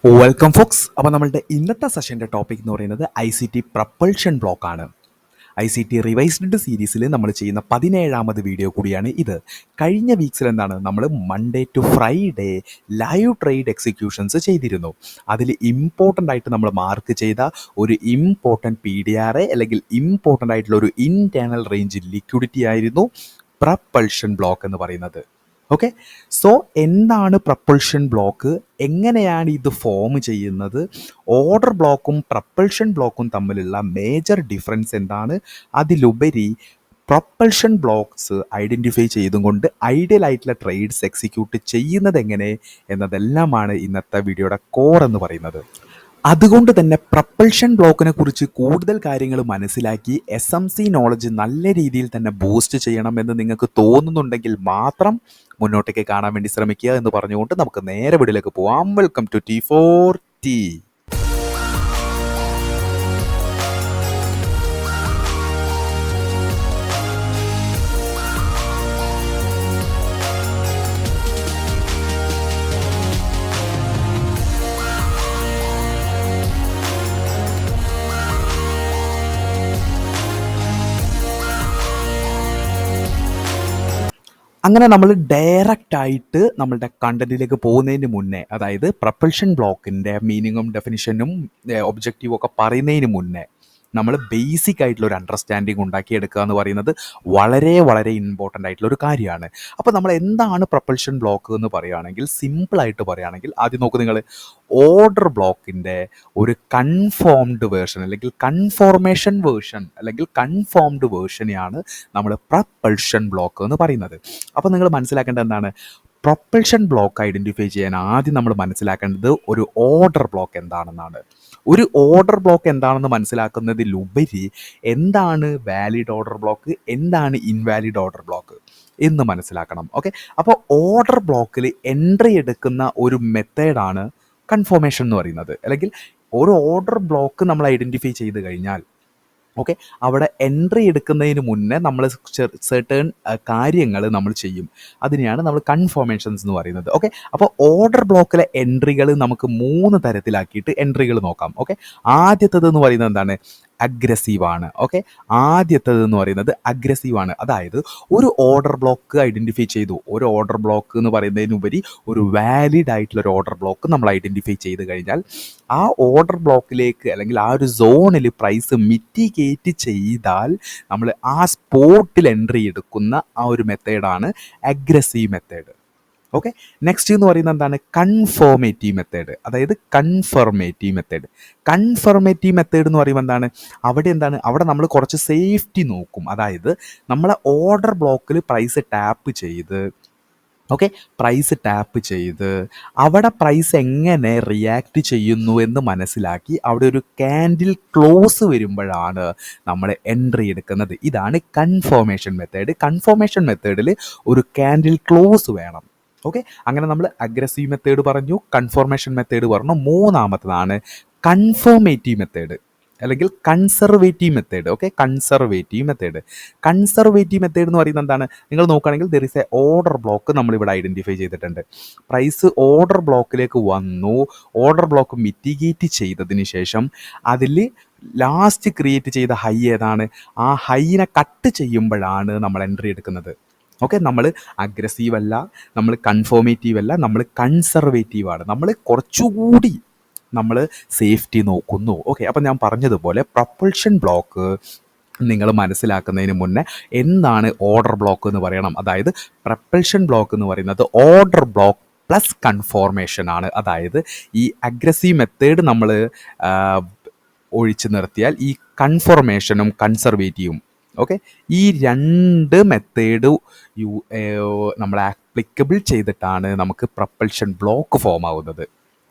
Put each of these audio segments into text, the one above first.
Welcome Fox. അപ്പോൾ നമ്മളുടെ ഇന്നത്തെ സെഷൻ്റെ ടോപ്പിക് എന്ന് പറയുന്നത് ICT പ്രപ്പൾഷൻ ബ്ലോക്ക് ആണ്. ICT റിവൈസ്ഡ് സീരീസിൽ നമ്മൾ ചെയ്യുന്ന 17ാമത് വീഡിയോ കൂടിയാണ് ഇത്. കഴിഞ്ഞ വീക്സിൽ എന്താണ് നമ്മൾ Monday to Friday live trade executions ചെയ്തിരുന്നു. അതിൽ ഇമ്പോർട്ടൻ്റ് ആയിട്ട് നമ്മൾ മാർക്ക് ചെയ്ത ഒരു ഇമ്പോർട്ടൻറ്റ് PDRA അല്ലെങ്കിൽ ഇമ്പോർട്ടൻ്റ് ആയിട്ടുള്ള ഒരു ഇൻറ്റേർണൽ റേഞ്ച് ലിക്വിഡിറ്റി ആയിരുന്നു പ്രപ്പൾഷൻ ബ്ലോക്ക് എന്ന് പറയുന്നത്. ഓക്കെ, സോ എന്താണ് പ്രപ്പൾഷൻ ബ്ലോക്ക്, എങ്ങനെയാണ് ഇത് ഫോം ചെയ്യുന്നത്, ഓർഡർ ബ്ലോക്കും പ്രപ്പൾഷൻ ബ്ലോക്കും തമ്മിലുള്ള മേജർ ഡിഫറൻസ് എന്താണ്, അതിലുപരി പ്രപ്പൾഷൻ ബ്ലോക്സ് ഐഡൻറ്റിഫൈ ചെയ്തുകൊണ്ട് ഐഡിയൽ ആയിട്ടുള്ള ട്രേഡ്സ് എക്സിക്യൂട്ട് ചെയ്യുന്നത് എങ്ങനെ എന്നതെല്ലാമാണ് ഇന്നത്തെ വീഡിയോയുടെ കോർ എന്ന് പറയുന്നത്. അതുകൊണ്ട് തന്നെ പ്രപ്പൾഷൻ ബ്ലോക്കിനെ കുറിച്ച് കൂടുതൽ കാര്യങ്ങൾ മനസ്സിലാക്കി SMC നോളജ് നല്ല രീതിയിൽ തന്നെ ബൂസ്റ്റ് ചെയ്യണമെന്ന് നിങ്ങൾക്ക് തോന്നുന്നുണ്ടെങ്കിൽ മാത്രം മുന്നോട്ടേക്ക് കാണാൻ വേണ്ടി ശ്രമിക്കുക എന്ന് പറഞ്ഞുകൊണ്ട് നമുക്ക് നേരെ വീഡിയോയിലേക്ക് പോവാം. Welcome to T4T. അങ്ങനെ നമ്മൾ ഡയറക്റ്റായിട്ട് നമ്മളുടെ കണ്ടന്റിലേക്ക് പോകുന്നതിന് മുന്നേ, അതായത് പ്രപ്പൾഷൻ ബ്ലോക്കിൻ്റെ മീനിങ്ങും ഡെഫിനിഷനും ഒബ്ജക്റ്റീവും ഒക്കെ പറയുന്നതിന് മുന്നേ നമ്മൾ ബേസിക് ആയിട്ടുള്ള ഒരു അണ്ടർസ്റ്റാൻഡിങ് ഉണ്ടാക്കിയെടുക്കുക എന്ന് പറയുന്നത് വളരെ വളരെ ഇമ്പോർട്ടൻ്റ് ആയിട്ടുള്ള ഒരു കാര്യമാണ്. അപ്പോൾ നമ്മൾ എന്താണ് പ്രപ്പൾഷൻ ബ്ലോക്ക് എന്ന് പറയുകയാണെങ്കിൽ, സിമ്പിളായിട്ട് പറയുകയാണെങ്കിൽ, ആദ്യം നോക്ക് നിങ്ങൾ, ഓർഡർ ബ്ലോക്കിൻ്റെ ഒരു കൺഫോംഡ് വേർഷൻ അല്ലെങ്കിൽ കൺഫോർമേഷൻ വേർഷൻ അല്ലെങ്കിൽ കൺഫോംഡ് വേർഷനെയാണ് നമ്മൾ പ്രപ്പൾഷൻ ബ്ലോക്ക് എന്ന് പറയുന്നത്. അപ്പോൾ നിങ്ങൾ മനസ്സിലാക്കേണ്ടത് എന്താണ്, പ്രൊപ്പൽഷൻ ബ്ലോക്ക് ഐഡൻറ്റിഫൈ ചെയ്യാൻ ആദ്യം നമ്മൾ മനസ്സിലാക്കേണ്ടത് ഒരു ഓർഡർ ബ്ലോക്ക് എന്താണെന്നാണ്. ഒരു ഓർഡർ ബ്ലോക്ക് എന്താണെന്ന് മനസ്സിലാക്കുന്നതിലുപരി എന്താണ് വാലിഡ് ഓർഡർ ബ്ലോക്ക്, എന്താണ് ഇൻവാലിഡ് ഓർഡർ ബ്ലോക്ക് എന്ന് മനസ്സിലാക്കണം. ഓക്കെ, അപ്പോൾ ഓർഡർ ബ്ലോക്കിൽ എൻട്രി എടുക്കുന്ന ഒരു മെത്തേഡാണ് കൺഫോർമേഷൻ എന്ന് പറയുന്നത്. അല്ലെങ്കിൽ ഒരു ഓർഡർ ബ്ലോക്ക് നമ്മൾ ഐഡൻറ്റിഫൈ ചെയ്ത് കഴിഞ്ഞാൽ, ഓക്കെ, അവിടെ എൻട്രി എടുക്കുന്നതിന് മുന്നേ നമ്മൾ സെർട്ടേൺ കാര്യങ്ങൾ നമ്മൾ ചെയ്യും. അതിനെയാണ് നമ്മൾ കൺഫോർമേഷൻസ് എന്ന് പറയുന്നത്. ഓക്കെ, അപ്പോൾ ഓർഡർ ബ്ലോക്കിലെ എൻട്രികൾ നമുക്ക് 3 തരത്തിലാക്കിയിട്ട് എൻട്രികൾ നോക്കാം. ഓക്കെ, ആദ്യത്തേത് എന്ന് പറയുന്നത് എന്താണ്, അഗ്രസീവാണ്. ഓക്കെ, ആദ്യത്തേത് എന്ന് പറയുന്നത് അഗ്രസീവാണ്. അതായത് ഒരു ഓർഡർ ബ്ലോക്ക് ഐഡൻറ്റിഫൈ ചെയ്തു. ഒരു ഓർഡർ ബ്ലോക്ക് എന്ന് പറയുന്നതിനുപരി ഒരു വാലിഡ് ആയിട്ടുള്ള ഒരു ഓർഡർ ബ്ലോക്ക് നമ്മൾ ഐഡൻറ്റിഫൈ ചെയ്ത് കഴിഞ്ഞാൽ ആ ഓർഡർ ബ്ലോക്കിലേക്ക് അല്ലെങ്കിൽ ആ ഒരു സോണിൽ പ്രൈസ് മിറ്റിഗേറ്റ് ചെയ്താൽ നമ്മൾ ആ സ്പോട്ടിൽ എൻട്രി എടുക്കുന്ന ആ ഒരു മെത്തേഡാണ് അഗ്രസീവ് മെത്തേഡ്. ഓക്കെ, നെക്സ്റ്റ് എന്ന് പറയുന്നത് എന്താണ്, കൺഫോർമേറ്റീവ് മെത്തേഡ്. അതായത് കൺഫർമേറ്റീവ് മെത്തേഡ്. കൺഫർമേറ്റീവ് മെത്തേഡ് എന്ന് പറയുമ്പോൾ എന്താണ്, അവിടെ നമ്മൾ കുറച്ച് സേഫ്റ്റി നോക്കും. അതായത് നമ്മളെ ഓർഡർ ബ്ലോക്കിൽ പ്രൈസ് ടാപ്പ് ചെയ്ത് അവിടെ പ്രൈസ് എങ്ങനെ റിയാക്ട് ചെയ്യുന്നു എന്ന് മനസ്സിലാക്കി അവിടെ ഒരു ക്യാൻഡിൽ ക്ലോസ് വരുമ്പോഴാണ് നമ്മൾ എൻട്രി എടുക്കുന്നത്. ഇതാണ് കൺഫോർമേഷൻ മെത്തേഡ്. കൺഫോർമേഷൻ മെത്തേഡിൽ ഒരു ക്യാൻഡിൽ ക്ലോസ് വേണം. ഓക്കെ, അങ്ങനെ നമ്മൾ അഗ്രസീവ് മെത്തേഡ് പറഞ്ഞു, കൺഫോർമേഷൻ മെത്തേഡ് പറഞ്ഞു. മൂന്നാമത്തതാണ് കൺഫോർമേറ്റീവ് മെത്തേഡ് അല്ലെങ്കിൽ conservative method. Okay, conservative method എന്ന് പറയുന്നത് എന്താണ്, നിങ്ങൾ നോക്കുകയാണെങ്കിൽ there is A order block നമ്മളിവിടെ ഐഡൻറ്റിഫൈ ചെയ്തിട്ടുണ്ട്. പ്രൈസ് ഓർഡർ ബ്ലോക്കിലേക്ക് വന്നു, ഓർഡർ ബ്ലോക്ക് മിറ്റിഗേറ്റ് ചെയ്തതിന് ശേഷം അതിൽ ലാസ്റ്റ് ക്രിയേറ്റ് ചെയ്ത ഹൈ ഏതാണ്, ആ ഹൈനെ കട്ട് ചെയ്യുമ്പോഴാണ് നമ്മൾ എൻട്രി എടുക്കുന്നത്. ഓക്കെ, നമ്മൾ അഗ്രസീവ് അല്ല, നമ്മൾ കൺഫോർമേറ്റീവ് അല്ല, നമ്മൾ കൺസർവേറ്റീവാണ്. നമ്മൾ കുറച്ചുകൂടി സേഫ്റ്റി നോക്കുന്നു. ഓക്കെ, അപ്പം ഞാൻ പറഞ്ഞതുപോലെ പ്രപ്പൾഷൻ ബ്ലോക്ക് നിങ്ങൾ മനസ്സിലാക്കുന്നതിന് മുന്നേ എന്താണ് ഓർഡർ ബ്ലോക്ക് എന്ന് പറയണം. അതായത് പ്രപ്പൾഷൻ ബ്ലോക്ക് എന്ന് പറയുന്നത് ഓർഡർ ബ്ലോക്ക് പ്ലസ് കൺഫോർമേഷൻ ആണ്. അതായത് ഈ അഗ്രസീവ് മെത്തേഡ് നമ്മൾ ഒഴിച്ചു നിർത്തിയാൽ ഈ കൺഫോർമേഷനും കൺസർവേറ്റീവും, ഓക്കെ, ഈ 2 മെത്തേഡ് നമ്മൾ ആപ്ലിക്കബിൾ ചെയ്തിട്ടാണ് നമുക്ക് പ്രപ്പൾഷൻ ബ്ലോക്ക് ഫോം ആവുന്നത്.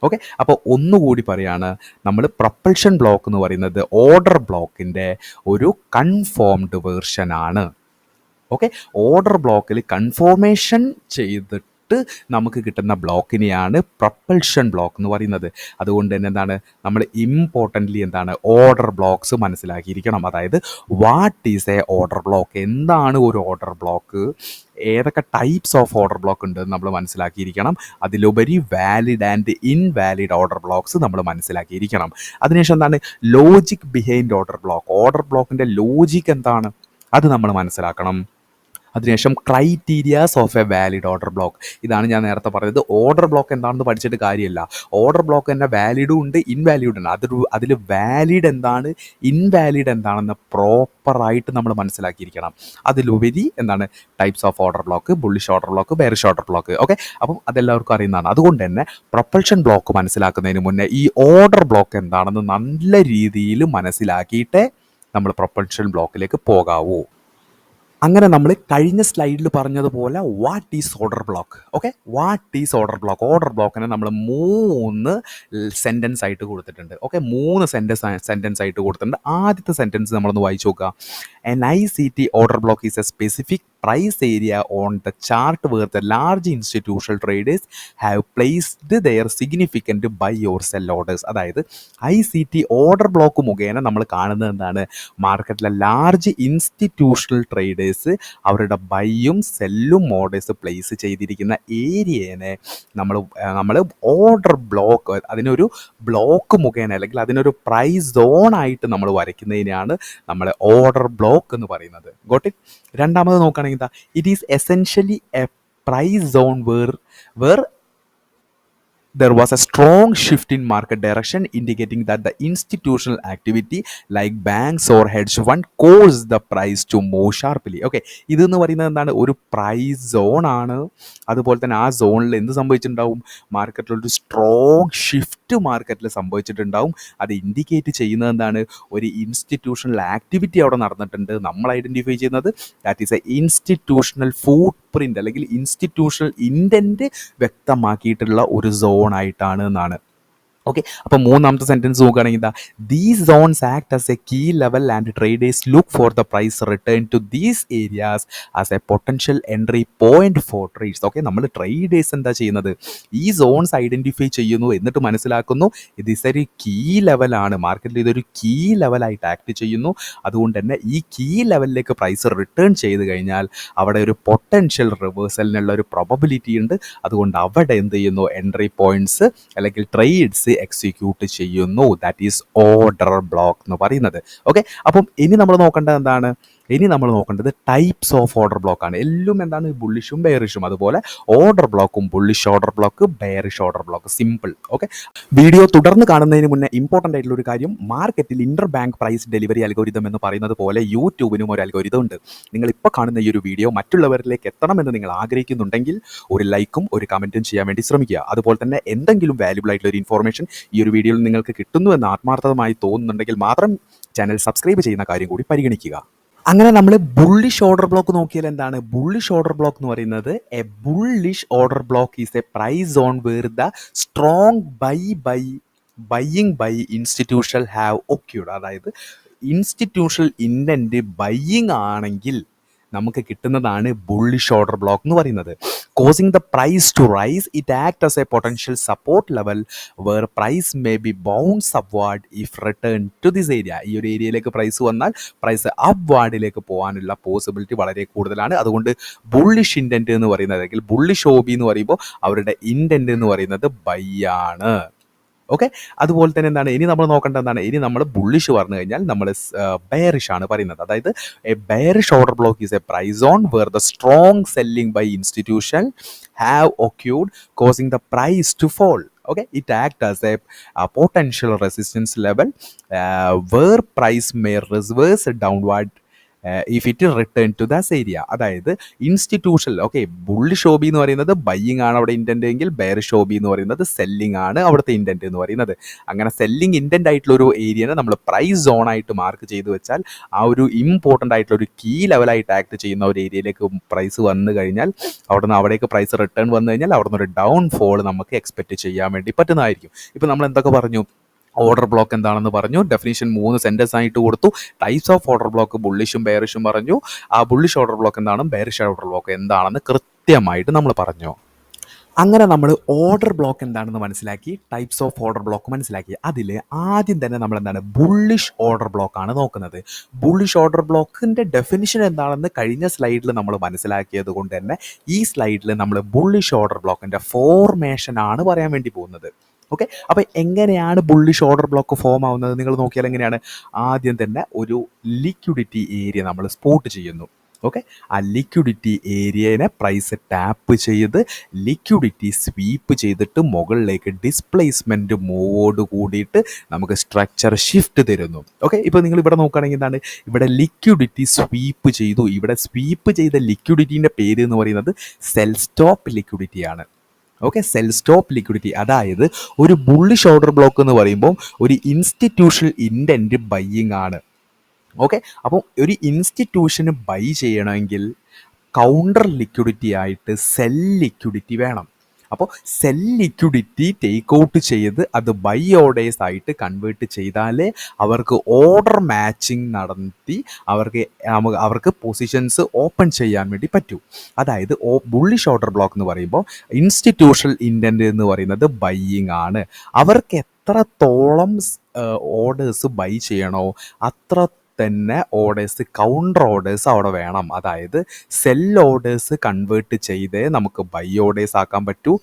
ഓക്കെ, അപ്പോൾ ഒന്നുകൂടി പറയാണ്, നമ്മൾ പ്രപ്പൾഷൻ ബ്ലോക്ക് എന്ന് പറയുന്നത് ഓർഡർ ബ്ലോക്കിൻ്റെ ഒരു കൺഫോംഡ് വേർഷനാണ്. ഓക്കെ, ഓർഡർ ബ്ലോക്കിൽ കൺഫോർമേഷൻ ചെയ്തിട്ട് നമുക്ക് കിട്ടുന്ന ബ്ലോക്കിനെയാണ് പ്രൊപ്പൽഷൻ ബ്ലോക്ക് എന്ന് പറയുന്നത്. അതുകൊണ്ട് തന്നെ എന്താണ് നമ്മൾ ഇമ്പോർട്ടൻ്റ്ലി എന്താണ് ഓർഡർ ബ്ലോക്ക്സ് മനസ്സിലാക്കിയിരിക്കണം. അതായത് what is a order block, എന്താണ് ഒരു ഓർഡർ ബ്ലോക്ക്, ഏതൊക്കെ ടൈപ്സ് ഓഫ് ഓർഡർ ബ്ലോക്ക് ഉണ്ട് നമ്മൾ മനസ്സിലാക്കിയിരിക്കണം. അതിലുപരി valid and invalid order blocks നമ്മൾ മനസ്സിലാക്കിയിരിക്കണം. അതിനുശേഷം എന്താണ് ലോജിക് ബിഹൈൻഡ് ഓർഡർ ബ്ലോക്കിൻ്റെ ലോജിക് എന്താണ് അത് നമ്മൾ മനസ്സിലാക്കണം. അതിനുശേഷം criterias of a valid order block, ഇതാണ് ഞാൻ നേരത്തെ പറഞ്ഞത്. ഓർഡർ ബ്ലോക്ക് എന്താണെന്ന് പഠിച്ചിട്ട് കാര്യമില്ല. ഓർഡർ ബ്ലോക്ക് തന്നെ വാലിഡും ഉണ്ട് ഇൻവാലിഡും ഉണ്ട്. അതിൽ വാലിഡ് എന്താണ് ഇൻവാലിഡ് എന്താണെന്ന് പ്രോപ്പറായിട്ട് നമ്മൾ മനസ്സിലാക്കിയിരിക്കണം. അതിലുപരി എന്താണ് types of order block, bullish order block, bearish order block. Okay, അപ്പം അതെല്ലാവർക്കും അറിയുന്നതാണ്. അതുകൊണ്ട് തന്നെ പ്രൊപ്പൽഷൻ ബ്ലോക്ക് മനസ്സിലാക്കുന്നതിന് മുന്നേ ഈ ഓർഡർ ബ്ലോക്ക് എന്താണെന്ന് നല്ല രീതിയിൽ മനസ്സിലാക്കിയിട്ടേ നമ്മൾ പ്രൊപ്പൽഷൻ ബ്ലോക്കിലേക്ക് പോകാവൂ. അങ്ങനെ നമ്മൾ കഴിഞ്ഞ സ്ലൈഡിൽ പറഞ്ഞതുപോലെ what is order block. Okay, what is order block. Order ബ്ലോക്കിനെ നമ്മൾ 3 സെൻറ്റൻസ് ആയിട്ട് കൊടുത്തിട്ടുണ്ട്. ഓക്കെ, 3 സെൻറ്റൻസ് ആയിട്ട് കൊടുത്തിട്ടുണ്ട്. ആദ്യത്തെ സെൻറ്റൻസ് നമ്മളൊന്ന് വായിച്ചു നോക്കുക. N ICT order block is a specific price area on the chart where the large institutional traders have placed their significant buy or sell orders. അതായത് ICT ഓർഡർ ബ്ലോക്ക് മുഖേന നമ്മൾ കാണുന്നത് എന്താണ്, മാർക്കറ്റിലെ ലാർജ് ഇൻസ്റ്റിറ്റ്യൂഷണൽ ട്രേഡേഴ്സ് അവരുടെ ബൈയും സെല്ലും orders place ചെയ്തിരിക്കുന്ന ഏരിയനെ നമ്മൾ ഓർഡർ ബ്ലോക്ക്, അതിനൊരു ബ്ലോക്ക് മുഖേന അല്ലെങ്കിൽ അതിനൊരു പ്രൈസ് സോണായിട്ട് നമ്മൾ വരയ്ക്കുന്നതിനാണ് നമ്മൾ ഓർഡർ ബ്ലോക്ക് എന്ന് പറയുന്നത്. Got it? രണ്ടാമത് നോക്കുകയാണെങ്കിൽ it is essentially a price zone where there was a strong shift in market direction indicating that the institutional activity like banks or hedge fund caused the price to move sharply. Okay, ഇതെന്ന് പറയുന്നത് എന്താണ്, ഒരു price zone ആണ്. അതുപോലെ തന്നെ ആ സോണിൽ എന്ത് സംഭവിച്ചിട്ടുണ്ടാവും, മാർക്കറ്റിലൊരു സ്ട്രോങ് ഷിഫ്റ്റ് മാർക്കറ്റിൽ സംഭവിച്ചിട്ടുണ്ടാവും. അത് ഇൻഡിക്കേറ്റ് ചെയ്യുന്നത് എന്താണ്, ഒരു ഇൻസ്റ്റിറ്റ്യൂഷണൽ ആക്ടിവിറ്റി അവിടെ നടന്നിട്ടുണ്ട്. നമ്മൾ ഐഡൻറ്റിഫൈ ചെയ്യുന്നത് that is a institutional footprint അല്ലെങ്കിൽ ഇൻസ്റ്റിറ്റ്യൂഷണൽ ഇൻറ്റൻറ്റ് വ്യക്തമാക്കിയിട്ടുള്ള ഒരു സോണായിട്ടാണ് എന്നാണ്. ഓക്കെ, അപ്പോൾ മൂന്നാമത്തെ സെൻറ്റൻസ് നോക്കുകയാണെങ്കിൽ these zones act as a key level and traders look for the price return to these areas as a potential entry point for trades. Okay, നമ്മൾ traders എന്താ ചെയ്യുന്നത്, ഈ സോൺസ് ഐഡൻറ്റിഫൈ ചെയ്യുന്നു, എന്നിട്ട് മനസ്സിലാക്കുന്നു ഇത് ഒരു കീ ലെവലാണ്, മാർക്കറ്റിൽ ഇതൊരു കീ ലെവലായിട്ട് ആക്ട് ചെയ്യുന്നു. അതുകൊണ്ട് തന്നെ ഈ കീ ലെവലിലേക്ക് പ്രൈസ് റിട്ടേൺ ചെയ്ത് കഴിഞ്ഞാൽ അവിടെ ഒരു പൊട്ടൻഷ്യൽ റിവേഴ്സലിനുള്ള ഒരു പ്രോബബിലിറ്റി ഉണ്ട്. അതുകൊണ്ട് അവിടെ എന്ത് ചെയ്യുന്നു, എൻട്രി പോയിന്റ്സ് അല്ലെങ്കിൽ ട്രേഡ്സ് എക്സിക്യൂട്ട് ചെയ്യുന്നു. ദാറ്റ് ഈസ് ഓർഡർ ബ്ലോക്ക് എന്ന് പറയുന്നത്. ഓക്കെ, അപ്പം ഇനി നമ്മൾ നോക്കേണ്ടത് എന്താണ്, ഇനി നമ്മൾ നോക്കേണ്ടത് ടൈപ്സ് ഓഫ് ഓർഡർ ബ്ലോക്ക് ആണ്. എല്ലാം എന്താണ്, ബുള്ളിഷും ബെയറിഷും. അതുപോലെ ഓർഡർ ബ്ലോക്കും bullish order block, bearish order block. Simple. Okay, video തുടർന്ന് കാണുന്നതിന് മുന്നേ ഇമ്പോർട്ടൻ്റ് ആയിട്ടുള്ള ഒരു കാര്യം, മാർക്കറ്റിൽ interbank price delivery algorithm എന്ന് പറയുന്നത് പോലെ യൂട്യൂബിനും ഒരു അൽഗോരിതം ഉണ്ട്. നിങ്ങൾ ഇപ്പോൾ കാണുന്ന ഈ ഒരു വീഡിയോ മറ്റുള്ളവരിലേക്ക് എത്തണമെന്ന് നിങ്ങൾ ആഗ്രഹിക്കുന്നുണ്ടെങ്കിൽ ഒരു ലൈക്കും ഒരു കമൻറ്റും ചെയ്യാൻ വേണ്ടി ശ്രമിക്കുക. അതുപോലെ തന്നെ എന്തെങ്കിലും വാല്യുബിൾ ആയിട്ടുള്ള ഒരു ഇൻഫോർമേഷൻ ഈ ഒരു വീഡിയോയിൽ നിങ്ങൾക്ക് കിട്ടുന്നു എന്ന് ആത്മാർത്ഥമായി തോന്നുന്നുണ്ടെങ്കിൽ മാത്രം ചാനൽ സബ്സ്ക്രൈബ് ചെയ്യുന്ന കാര്യം കൂടി പരിഗണിക്കുക. അങ്ങനെ നമ്മൾ ബുള്ളിഷ് ഓർഡർ ബ്ലോക്ക് നോക്കിയാൽ എന്താണ്, ബുള്ളിഷ് ഓർഡർ ബ്ലോക്ക് എന്ന് പറയുന്നത് a bullish order block is a price on where the strong buying by institutional have occurred. അതായത് ഇൻസ്റ്റിറ്റ്യൂഷണൽ ഇൻറ്റൻറ്റ് ബൈയിങ് ആണെങ്കിൽ നമുക്ക് കിട്ടുന്നതാണ് ബുള്ളിഷ് ഓർഡർ ബ്ലോക്ക് എന്ന് പറയുന്നത്. Causing the price to rise, it act as a potential support level where price may be bounce upward if return to this area. ഈ ഒരു ഏരിയയിലേക്ക് price വന്നാൽ പ്രൈസ് അപ്വാർഡിലേക്ക് പോകാനുള്ള പോസിബിലിറ്റി വളരെ കൂടുതലാണ്. അതുകൊണ്ട് ബുള്ളിഷ് ഇൻറ്റൻറ്റ് എന്ന് പറയുന്നത് അല്ലെങ്കിൽ ബുള്ളിഷ് ഓബി എന്ന് പറയുമ്പോൾ അവരുടെ ഇൻറ്റൻറ്റ് എന്ന് പറയുന്നത് ബൈ ആണ്. ഓക്കെ, അതുപോലെ തന്നെ എന്താണ് ഇനി നമ്മൾ നോക്കേണ്ടത്, എന്താണ് ഇനി നമ്മൾ ബുള്ളിഷ് പറഞ്ഞു കഴിഞ്ഞാൽ നമ്മൾ ബെയറിഷ് ആണ് പറയുന്നത്. അതായത് a bearish order block is a price on where the strong selling by institution have occurred causing the price to fall. Okay, it acts as a potential resistance level where price may reverse downward if it return to this area. അതായത് institutional, okay, bullish ഓബി എന്ന് പറയുന്നത് buying ആണ് അവിടെ intent എങ്കിൽ bearish ഓബി എന്ന് പറയുന്നത് selling ആണ് അവിടുത്തെ ഇൻറ്റൻറ്റ് എന്ന് പറയുന്നത്. അങ്ങനെ സെല്ലിംഗ് ഇൻറ്റൻറ്റ് ആയിട്ടുള്ള ഒരു ഏരിയനെ നമ്മൾ പ്രൈസ് സോണായിട്ട് മാർക്ക് ചെയ്ത് വെച്ചാൽ ആ ഒരു ഇമ്പോർട്ടൻ്റ് ആയിട്ടുള്ള ഒരു കീ ലെവലായിട്ട് ആക്ട് ചെയ്യുന്ന ഒരു ഏരിയയിലേക്ക് പ്രൈസ് വന്നു കഴിഞ്ഞാൽ അവിടേക്ക് പ്രൈസ് റിട്ടേൺ വന്നു കഴിഞ്ഞാൽ അവിടെ നിന്ന് ഒരു ഡൗൺ ഫോൾ നമുക്ക് എക്സ്പെക്റ്റ് ചെയ്യാൻ വേണ്ടി പറ്റുന്നതായിരിക്കും. ഇപ്പോൾ നമ്മൾ എന്തൊക്കെ പറഞ്ഞു, ഓർഡർ ബ്ലോക്ക് എന്താണെന്ന് പറഞ്ഞു, ഡെഫിനിഷൻ 3 സെൻറ്റൻസ് ആയിട്ട് കൊടുത്തു, ടൈപ്സ് ഓഫ് ഓർഡർ ബ്ലോക്ക് ബുള്ളിഷും ബെയറിഷും പറഞ്ഞു, ആ ബുള്ളിഷ് ഓർഡർ ബ്ലോക്ക് എന്താണ്, ബെയറിഷ് ഓർഡർ ബ്ലോക്ക് എന്താണെന്ന് കൃത്യമായിട്ട് നമ്മൾ പറഞ്ഞു. അങ്ങനെ നമ്മൾ ഓർഡർ ബ്ലോക്ക് എന്താണെന്ന് മനസ്സിലാക്കി, ടൈപ്സ് ഓഫ് ഓർഡർ ബ്ലോക്ക് മനസ്സിലാക്കി. അതിൽ ആദ്യം തന്നെ നമ്മൾ എന്താണ് ബുള്ളിഷ് ഓർഡർ ബ്ലോക്കാണ് നോക്കുന്നത്. ബുള്ളിഷ് ഓർഡർ ബ്ലോക്കിൻ്റെ ഡെഫിനിഷൻ എന്താണെന്ന് കഴിഞ്ഞ സ്ലൈഡിൽ നമ്മൾ മനസ്സിലാക്കിയത് കൊണ്ട് തന്നെ ഈ സ്ലൈഡിൽ നമ്മൾ ബുള്ളിഷ് ഓർഡർ ബ്ലോക്കിൻ്റെ ഫോർമേഷൻ ആണ് പറയാൻ വേണ്ടി പോകുന്നത്. ഓക്കെ, അപ്പോൾ എങ്ങനെയാണ് ബുള്ളിഷ് ഓർഡർ ബ്ലോക്ക് ഫോം ആവുന്നത് നിങ്ങൾ നോക്കിയാൽ എങ്ങനെയാണ്? ആദ്യം തന്നെ ഒരു ലിക്വിഡിറ്റി ഏരിയ നമ്മൾ സ്പോട്ട് ചെയ്യുന്നു. ഓക്കെ, ആ ലിക്വിഡിറ്റി ഏരിയനെ പ്രൈസ് ടാപ്പ് ചെയ്ത് ലിക്വിഡിറ്റി സ്വീപ്പ് ചെയ്തിട്ട് മുകളിലേക്ക് ഡിസ്പ്ലേസ്മെൻറ്റ് മൂവോട് കൂടിയിട്ട് നമുക്ക് സ്ട്രക്ചർ ഷിഫ്റ്റ് തരുന്നു. ഓക്കെ, ഇപ്പോൾ നിങ്ങൾ ഇവിടെ നോക്കുകയാണെങ്കിൽ എന്താണ്, ഇവിടെ ലിക്വിഡിറ്റി സ്വീപ്പ് ചെയ്തു. ഇവിടെ സ്വീപ്പ് ചെയ്ത ലിക്വിഡിറ്റീൻ്റെ പേര് എന്ന് പറയുന്നത് സെൽ സ്റ്റോപ്പ് ലിക്വിഡിറ്റിയാണ്. ഓക്കെ, സെൽ സ്റ്റോപ്പ് ലിക്വിഡിറ്റി, അതായത് ഒരു ബുള്ളിഷ് ഓർഡർ ബ്ലോക്ക് എന്ന് പറയുമ്പോൾ ഒരു ഇൻസ്റ്റിറ്റ്യൂഷണൽ ഇൻറ്റൻറ്റ് ബൈയിങ് ആണ്. ഓക്കെ, അപ്പോൾ ഒരു ഇൻസ്റ്റിറ്റ്യൂഷന് ബൈ ചെയ്യണമെങ്കിൽ കൗണ്ടർ ലിക്വിഡിറ്റി ആയിട്ട് സെൽ ലിക്വിഡിറ്റി വേണം. അപ്പോൾ സെൽ ലിക്വിഡിറ്റി ടേക്ക് ഔട്ട് ചെയ്ത് അത് ബൈ ഓർഡേഴ്സ് ആയിട്ട് കൺവേർട്ട് ചെയ്താലേ അവർക്ക് ഓർഡർ മാച്ചിങ് നടത്തി അവർക്ക് പൊസിഷൻസ് ഓപ്പൺ ചെയ്യാൻ വേണ്ടി പറ്റൂ. അതായത് ബുള്ളിഷ് ഓർഡർ ബ്ലോക്ക് എന്ന് പറയുമ്പോൾ ഇൻസ്റ്റിറ്റ്യൂഷണൽ ഇൻറ്റൻറ്റ് എന്ന് പറയുന്നത് ബൈയിങ് ആണ്. അവർക്ക് എത്രത്തോളം ഓർഡേഴ്സ് ബൈ ചെയ്യണോ അത്ര തന്നെ ഓർഡേഴ്സ്, കൗണ്ടർ ഓർഡേഴ്സ് അവിടെ വേണം. അതായത് സെൽ ഓർഡേഴ്സ് കൺവേർട്ട് ചെയ്തേ നമുക്ക് ബൈ ഓർഡേഴ്സ് ആക്കാൻ പറ്റൂ,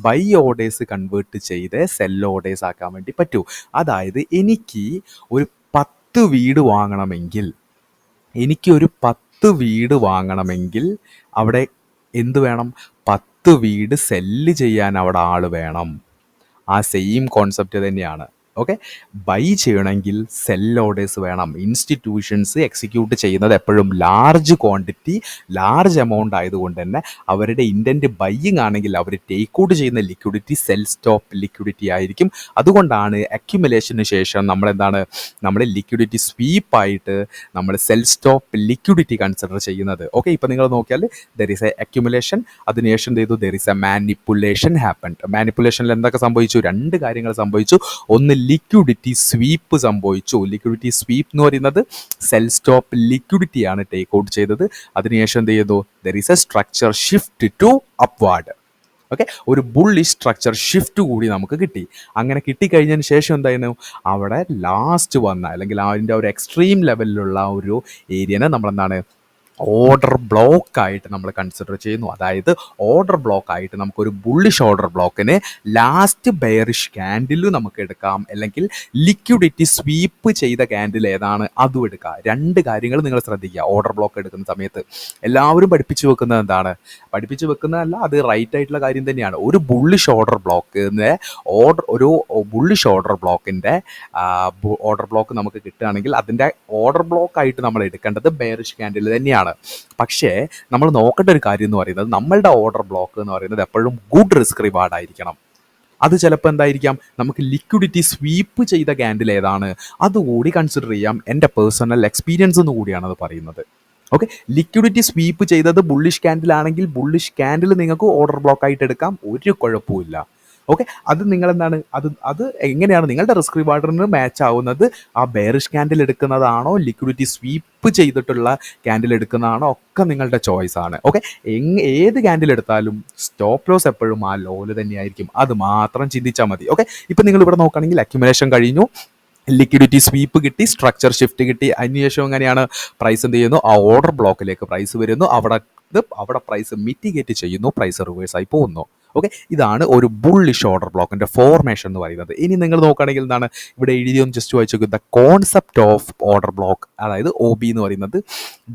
ബൈ ഓർഡേഴ്സ് കൺവേർട്ട് ചെയ്തേ സെൽ ഓർഡേഴ്സ് ആക്കാൻ വേണ്ടി പറ്റൂ. അതായത് എനിക്ക് ഒരു 10 വീട് വാങ്ങണമെങ്കിൽ അവിടെ എന്ത് വേണം? 10 വീട് സെല്ല് ചെയ്യാൻ അവിടെ ആൾ വേണം. ആ സെയിം കോൺസെപ്റ്റ് തന്നെയാണ്. ഓക്കെ, ബൈ ചെയ്യണമെങ്കിൽ സെൽ ഓർഡേഴ്സ് വേണം. ഇൻസ്റ്റിറ്റ്യൂഷൻസ് എക്സിക്യൂട്ട് ചെയ്യുന്നത് എപ്പോഴും ലാർജ് ക്വാണ്ടിറ്റി, ലാർജ് എമൗണ്ട് ആയതുകൊണ്ട് തന്നെ അവരുടെ ഇൻറ്റൻറ്റ് ബൈയിങ് ആണെങ്കിൽ അവർ ടേക്ക് ഔട്ട് ചെയ്യുന്ന ലിക്വിഡിറ്റി സെൽ സ്റ്റോപ്പ് ലിക്വിഡിറ്റി ആയിരിക്കും. അതുകൊണ്ടാണ് അക്യുമുലേഷന് ശേഷം നമ്മൾ ലിക്വിഡിറ്റി സ്വീപ്പായിട്ട് നമ്മൾ സെൽ സ്റ്റോപ്പ് ലിക്വിഡിറ്റി കൺസിഡർ ചെയ്യുന്നത്. ഓക്കെ, ഇപ്പോൾ നിങ്ങൾ നോക്കിയാൽ ദർ ഈസ് എ അക്യുമുലേഷൻ, അതിനുശേഷം എന്ത് ചെയ്തു? There is a manipulation happened. മാനിപ്പുലേഷനിൽ എന്തൊക്കെ സംഭവിച്ചു? 2 കാര്യങ്ങൾ സംഭവിച്ചു. ഒന്ന്, ലിക്വിഡിറ്റി സ്വീപ്പ് സംഭവിച്ചു. ലിക്വിഡിറ്റി സ്വീപ്പ് എന്ന് പറയുന്നത് സെൽ സ്റ്റോപ്പ് ലിക്വിഡിറ്റിയാണ് ടേക്ക് ഔട്ട് ചെയ്തത്. അതിനുശേഷം എന്ത് ചെയ്തു? There is a structure shift to upward. Okay, ഒരു ബുള്ളിഷ് സ്ട്രക്ചർ ഷിഫ്റ്റ് കൂടി നമുക്ക് കിട്ടി. അങ്ങനെ കിട്ടിക്കഴിഞ്ഞതിന് ശേഷം എന്തായിരുന്നു? അവിടെ ലാസ്റ്റ് വന്ന അല്ലെങ്കിൽ അതിൻ്റെ ഒരു എക്സ്ട്രീം ലെവലിലുള്ള ഒരു ഏരിയനെ നമ്മളെന്താണ് ഓർഡർ ബ്ലോക്കായിട്ട് നമ്മൾ കൺസിഡർ ചെയ്യുന്നു. അതായത് ഓർഡർ ബ്ലോക്കായിട്ട് നമുക്കൊരു ബുള്ളിഷ് ഓർഡർ ബ്ലോക്കിന് ലാസ്റ്റ് ബെയറിഷ് ക്യാൻഡിൽ നമുക്ക് എടുക്കാം, അല്ലെങ്കിൽ ലിക്വിഡിറ്റി സ്വീപ്പ് ചെയ്ത ക്യാൻഡിൽ ഏതാണ് അതും എടുക്കാം. 2 കാര്യങ്ങൾ നിങ്ങൾ ശ്രദ്ധിക്കുക. ഓർഡർ ബ്ലോക്ക് എടുക്കുന്ന സമയത്ത് എല്ലാവരും പഠിപ്പിച്ചു വെക്കുന്നതല്ല, അത് റൈറ്റ് ആയിട്ടുള്ള കാര്യം തന്നെയാണ്. ഒരു ബുള്ളിഷ് ഓർഡർ ബ്ലോക്കിൻ്റെ ഓർഡർ ബ്ലോക്ക് നമുക്ക് കിട്ടുകയാണെങ്കിൽ അതിൻ്റെ ഓർഡർ ബ്ലോക്കായിട്ട് നമ്മൾ എടുക്കേണ്ടത് ബെയറിഷ് ക്യാൻഡിൽ തന്നെയാണ്. പക്ഷേ നമ്മൾ നോക്കേണ്ട ഒരു കാര്യം എന്ന് പറയുന്നത്, നമ്മളുടെ ഓർഡർ ബ്ലോക്ക് എന്ന് പറയുന്നത് എപ്പോഴും ഗുഡ് റിസ്ക് റിവാർഡ് ആയിരിക്കണം. അത് ചിലപ്പോൾ എന്തായിരിക്കാം, നമുക്ക് ലിക്വിഡിറ്റി സ്വീപ്പ് ചെയ്ത ക്യാൻഡിൽ ഏതാണ് അതുകൂടി കൺസിഡർ ചെയ്യാം. എൻ്റെ പേഴ്സണൽ എക്സ്പീരിയൻസ് എന്ന് കൂടിയാണ് അത് പറയുന്നത്. ഓക്കെ, ലിക്വിഡിറ്റി സ്വീപ്പ് ചെയ്തത് ബുള്ളിഷ് ക്യാൻഡിൽ ആണെങ്കിൽ ബുള്ളിഷ് ക്യാൻഡിൽ നിങ്ങൾക്ക് ഓർഡർ ബ്ലോക്ക് ആയിട്ട് എടുക്കാം, ഒരു കുഴപ്പമില്ല. ഓക്കെ, അത് നിങ്ങളെന്താണ് അത് എങ്ങനെയാണ് നിങ്ങളുടെ റിസ്ക് റിവാർഡിന് മാച്ച് ആവുന്നത്? ആ ബെയറിഷ് ക്യാൻഡിൽ എടുക്കുന്നതാണോ ലിക്വിഡിറ്റി സ്വീപ്പ് ചെയ്തിട്ടുള്ള ക്യാൻഡിൽ എടുക്കുന്നതാണോ ഒക്കെ നിങ്ങളുടെ ചോയ്സ് ആണ്. ഓക്കെ, ഏത് ക്യാൻഡിൽ എടുത്താലും സ്റ്റോപ്പ് ലോസ് എപ്പോഴും ആ ലോയിൽ തന്നെയായിരിക്കും. അത് മാത്രം ചിന്തിച്ചാൽ മതി. ഓക്കെ, ഇപ്പം നിങ്ങൾ ഇവിടെ നോക്കുകയാണെങ്കിൽ അക്യുമുലേഷൻ കഴിഞ്ഞു, ലിക്വിഡിറ്റി സ്വീപ്പ് കിട്ടി, സ്ട്രക്ചർ ഷിഫ്റ്റ് കിട്ടി. അതിനുശേഷം എങ്ങനെയാണ് പ്രൈസ് എന്ത് ചെയ്യുന്നു? ആ ഓർഡർ ബ്ലോക്കിലേക്ക് പ്രൈസ് വരുന്നു, അവിടെ പ്രൈസ് മിറ്റിഗേറ്റ് ചെയ്യുന്നു, പ്രൈസ് റിവേഴ്സായി പോകുന്നു. ഓക്കെ, ഇതാണ് ഒരു ബുള്ളിഷ് ഓർഡർ ബ്ലോക്കിൻ്റെ ഫോർമേഷൻ എന്ന് പറയുന്നത്. ഇനി നിങ്ങൾ നോക്കുകയാണെങ്കിൽ എന്താണ് ഇവിടെ എഴുതിയൊന്ന് ജസ്റ്റ് വായിച്ചു നോക്കുക. The concept of order block, അതായത് OB എന്ന് പറയുന്നത്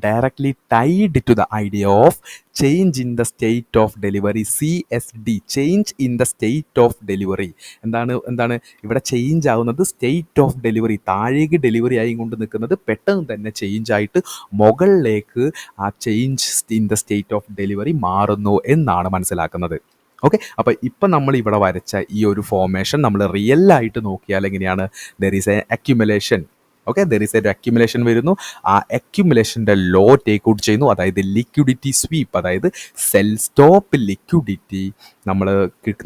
directly tied to the idea of change in the state of delivery, CSD, change in the state of delivery. എന്താണ് ഇവിടെ ചേഞ്ച് ആവുന്നത്? സ്റ്റേറ്റ് ഓഫ് ഡെലിവറി, താഴേക്ക് ഡെലിവറി ആയി കൊണ്ട് നിൽക്കുന്നത് പെട്ടെന്ന് തന്നെ ചേഞ്ച് ആയിട്ട് മുകളിലേക്ക് ആ change in the state of delivery മാറുന്നു എന്നാണ് മനസ്സിലാക്കുന്നത്. ഓക്കെ, അപ്പോൾ ഇപ്പം നമ്മൾ ഇവിടെ വരച്ച ഈ ഒരു ഫോർമേഷൻ നമ്മൾ റിയലായിട്ട് നോക്കിയാൽ എങ്ങനെയാണ്? There is a accumulation. Okay, there is a accumulation വരുന്നു. ആ അക്യുമുലേഷൻ്റെ ലോ ടേക്ക് ഔട്ട് ചെയ്യുന്നു, അതായത് ലിക്വിഡിറ്റി സ്വീപ്പ്, അതായത് സെൽ സ്റ്റോപ്പ് ലിക്വിഡിറ്റി